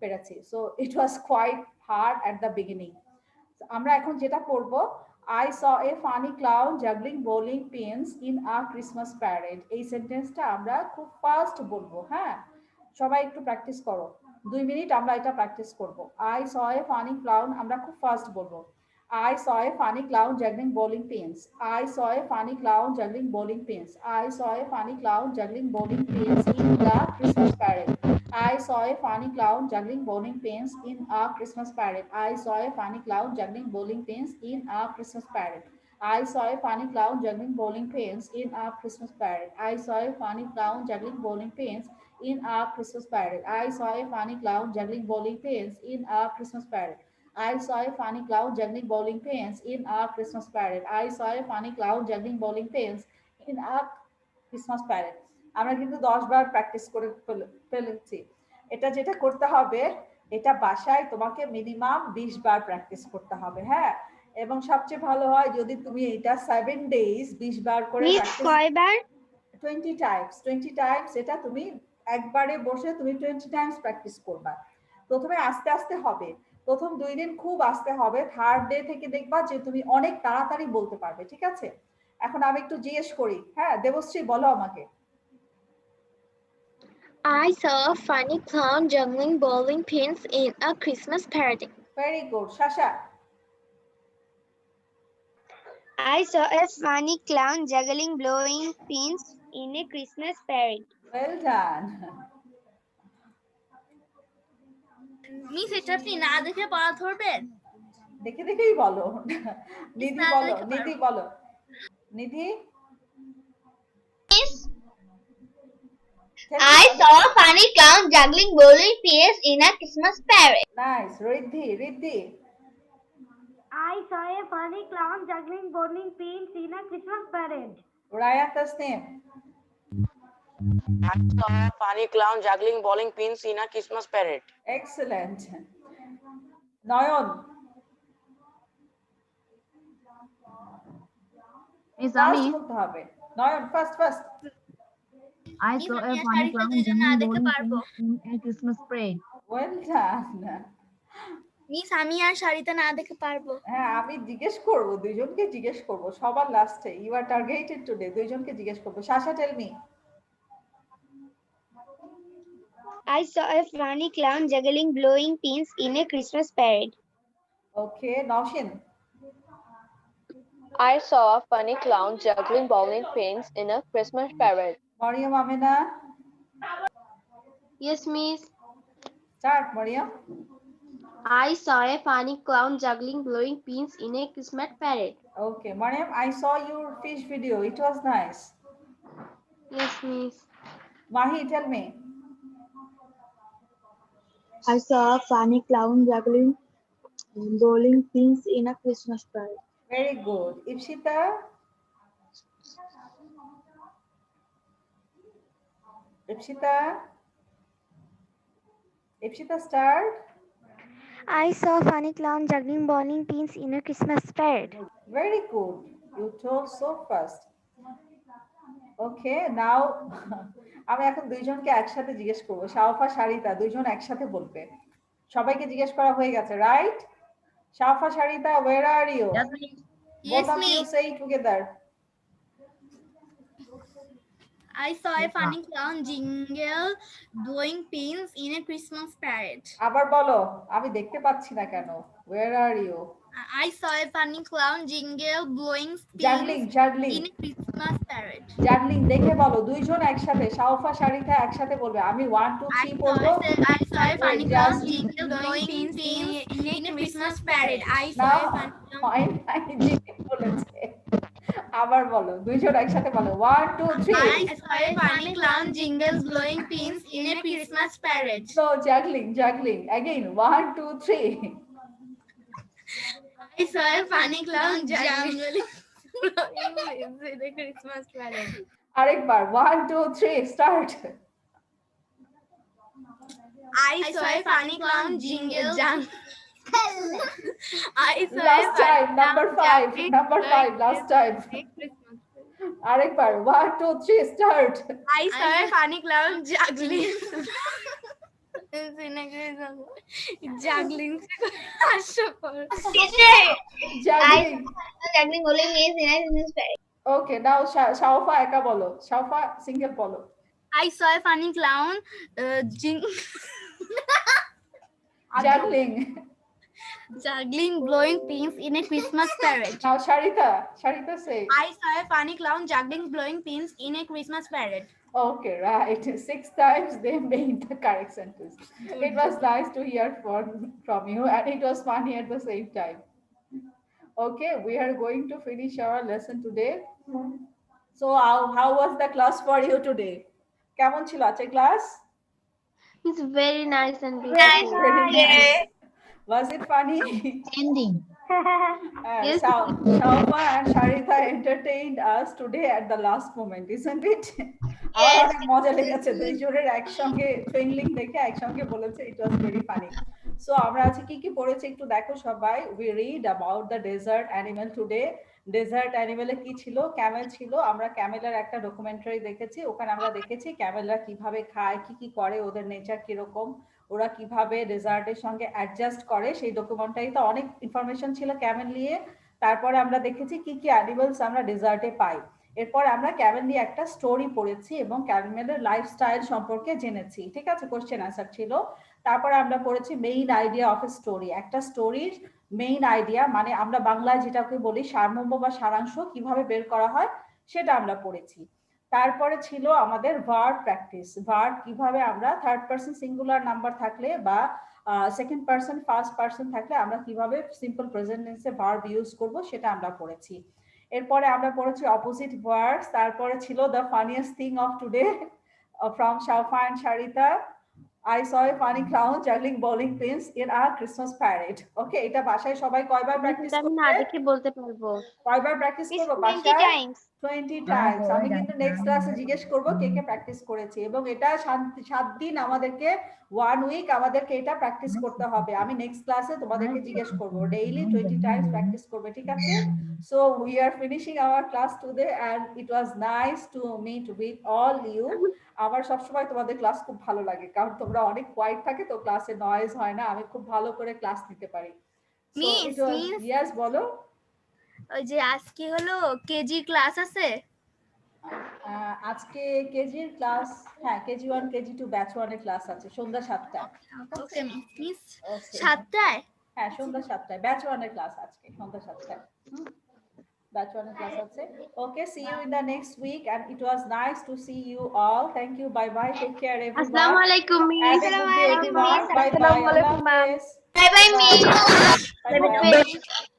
পেরেছি so it was quite hard at the beginning আমরা এখন যেটা করব I saw a funny clown juggling bowling pins in a Christmas parade. এই সেন্টেন্সটা আমরা খুব ফাস্ট বলবো হ্যাঁ সবাই একটু প্র্যাকটিস করো 2 মিনিট আমরা এটা প্র্যাকটিস করব I saw a funny clown আমরা খুব ফাস্ট বলবো I saw a funny clown juggling bowling pins. I saw a funny clown juggling bowling pins. I saw a funny clown juggling bowling pins in the Christmas parade. I saw a funny clown juggling bowling pins in a Christmas parade. I saw a funny clown juggling bowling pins in a Christmas parade. I saw a funny clown juggling bowling pins in a Christmas parade. I saw a funny clown juggling bowling pins in a Christmas parade. I saw a funny clown juggling bowling pins in a Christmas parade. I saw a funny clown juggling bowling pins in a Christmas parade. I saw a funny clown juggling bowling pins in a Christmas parade. আমরা কিন্তু 10 বার practice করে ফেলেছি এটা যেটা করতে হবে এটা বাসায় তোমাকে মিনিমাম 20 বার প্র্যাকটিস করতে হবে হ্যাঁ এবং সবচেয়ে ভালো হয় যদি তুমি এটা 7 ডেজ 20 বার করে প্র্যাকটিস কয়বার 20 টাইমস এটা তুমি একবারে বসে তুমি 20 টাইমস প্র্যাকটিস করবা প্রথমে আস্তে আস্তে হবে প্রথম 2 দিন খুব আস্তে হবে থার্ড ডে থেকে দেখবা যে তুমি অনেক তাড়াতাড়ি বলতে পারবে ঠিক আছে এখন আমি একটু জিজ্ঞেস করি হ্যাঁ দেবশ্রী বলো আমাকে I saw a funny clown juggling bowling pins in a Christmas parade. Very good. Shasha. I saw a funny clown juggling blowing pins in a Christmas parade. Well done. Miss এটা আপনি না দেখে পড়া ধরবেন দেখে দেখেই বলো নিধি বলো নিধি বলো নিধি I saw a funny clown juggling bowling pins in a Christmas parade. Nice. Riddhi. I saw a funny clown juggling bowling pins in a Christmas parade. Raya Tasnim. I saw a funny clown juggling bowling pins in a Christmas parade. Excellent. Nayan. Miss Ami, Nayan, first. I saw a funny clown juggling bowling pins in a Christmas parade. Well done. Miss আমি আর শাড়িতে না দেখে পারবো হ্যাঁ আমি জিজ্ঞেস করব দুইজনকে জিজ্ঞেস করব সবার লাস্টে ইউ আর টার্গেটেড টুডে দুইজনকে জিজ্ঞেস করব Shasha tell me I saw a funny clown juggling blowing pins in a Christmas parade. Okay Nowshin I saw a funny clown juggling bowling pins in a Christmas parade. Mariyam Amena Yes, miss. Start Mariyam I saw a funny clown juggling blowing pins in a Christmas parade. Okay, Mariam, I saw your fish video. It was nice. Yes, Miss. Mahi, tell me. I saw a funny clown juggling bowling pins in a Christmas parade. Very good. Ipshita? Ipshita? Ipshita, start. I saw a funny clown juggling bowling pins in a Christmas parade. Very good. You told so fast. Okay, now আমি এখন দুইজনকে একসাথে জিজ্ঞেস করবো। শাওফা, শারিতা দুইজন একসাথে বলবে। সবাইকে জিজ্ঞেস করা হয়ে গেছে, right? শাওফা, শারিতা, where are you? Yes, miss. Both Yes, of you miss. say together. I saw a funny clown jingle blowing pins in a Christmas parade. আবার বলো, আমি দেখতে পাচ্ছি না কেন? Where are you? I saw a funny clown jingle blowing Juggling, pins juggling. in a Christmas parade. Juggling দেখে বলো, দুইজন একসাথে, শাওফা, শারিতা একসাথে বলবে। আমি 1 2 I 3 saw, বলবো। I saw a funny Wait, clown just jingle blowing pins in a Christmas parade. I saw now a funny clown. বলেছে। আবার বলো, দুইজন একসাথে বলো, 1 2 3। I saw a funny clown jingles blowing pins in a Christmas parade. So juggling again, 1 2 3। I saw a funny clown jingling blowing pins in a Christmas parade. আরেকবার, 1 2 3 start. I saw a funny clown jingle I saw Last a time, number 5 last time। Christmas. আরেকবার, 1 2 3 start. I saw a funny clown juggling. Juggling. Teacher, Juggling. juggling bowling is in a Christmas parade. Okay, now শাওফা একা বলো, শাওফা single বলো। I saw a funny clown juggling blowing pins in a Christmas parade. Now Sharita say. I saw a funny clown juggling blowing pins in a Christmas parade. Okay, right. 6 times they made the correct sentence. It was nice to hear from you, and it was funny at the same time. Okay, we are going to finish our lesson today. So how was the class for you today? কেমন ছিল আজকে class? It's very nice and beautiful. Very nice. Was it funny? Ending. Yes. Shaufa and Sharitha entertained us today at the last moment, isn't it? আমার অনেক মজা লেগেছে, দুইজনের একসঙ্গে টুইংলিং দেখে একসঙ্গে বলেছে, it was very funny. So আমরা আজকে কি কি পড়েছি একটু দেখো সবাই। We read about the desert animal today. Desert অ্যানিমেলে কি ছিল? ক্যামেল ছিল। আমরা ক্যামেলের একটা ডকুমেন্টারি দেখেছি, ওখানে আমরা দেখেছি ক্যামেলরা কিভাবে খায়, কি কি করে, ওদের নেচার কিরকম, ওরা কিভাবে ডেজার্টের সঙ্গে অ্যাডজাস্ট করে, সেই ডকুমেন্টারিতে অনেক ইনফরমেশন ছিল ক্যামেল নিয়ে। তারপরে আমরা দেখেছি কি কি অ্যানিমালস আমরা ডেজার্টে পাই। এরপর আমরা ক্যামেল নিয়ে একটা স্টোরি পড়েছি এবং ক্যামেলের লাইফস্টাইল সম্পর্কে জেনেছি, ঠিক আছে? কোশ্চেন আনসার ছিল। তারপরে আমরা পড়েছি main idea of a story. একটা স্টোরির মেইন আইডিয়া মানে আমরা বাংলায় যেটাকে বলি সারমর্ম বা সারাংশ কিভাবে বের করা হয় সেটা আমরা পড়েছি। তারপরে ছিল আমাদের ভার্ব প্র্যাকটিস। ভার্ব কিভাবে আমরা থার্ড পারসন সিঙ্গুলার নাম্বার থাকলে বা সেকেন্ড পারসন ফার্স্ট পারসন থাকলে আমরা কিভাবে সিম্পল প্রেজেন্ট টেন্সে ভার্ব ইউজ করব সেটা আমরা পড়েছি। এরপরে আমরা পড়েছি অপোজিট ওয়ার্ডস। তারপরে ছিল the funniest thing of today from Shaufa and Sharita. I saw a funny clown juggling bowling pins in a Christmas parade. Okay, এটা বাসায় সবাই কয়বার প্র্যাকটিস আমি করবে? না দেখে বলতে পারবো। কয়বার প্র্যাকটিস করব 20 বাসায়? times. 20 টাইমস। আমি কিন্তু নেক্সট ক্লাসে জিজ্ঞেস করব কে কে প্র্যাকটিস করেছে, এবং এটা 7 দিন আমাদেরকে 1 উইক আমাদেরকে এটা প্র্যাকটিস করতে হবে। আমি নেক্সট ক্লাসে তোমাদেরকে জিজ্ঞেস করব, ডেইলি 20 টাইমস প্র্যাকটিস করবে, ঠিক আছে? So we are finishing our class today and it was nice to meet with all you. আমার সবসময় তোমাদের ক্লাস খুব ভালো লাগে, কারণ তোমরা অনেক কোয়াইট থাকে তো, ক্লাসে নয়েজ হয় না, আমি খুব ভালো করে ক্লাস নিতে পারি। মিস ইয়েস বলো। ওই যে আজকে হলো কেজি ক্লাস আছে? আজকে কেজির ক্লাস, হ্যাঁ কেজি 1 কেজি 2 ব্যাচ 1 এর ক্লাস আছে সন্ধ্যা 7টায়। ওকে মিস 7টায়? হ্যাঁ সন্ধ্যা 7টায় ব্যাচ 1 এর ক্লাস আজকে সন্ধ্যা 7টায়। ব্যাচ 1 এর ক্লাস আছে। Okay, see you in the next week, and it was nice to see you all. Thank you. Bye bye. Take care, everyone. Assalamualaikum, Have Miss. a good day, everyone. Bye bye. Assalamualaikum, ma'am. Bye bye, Bye Miss. bye. Bye bye.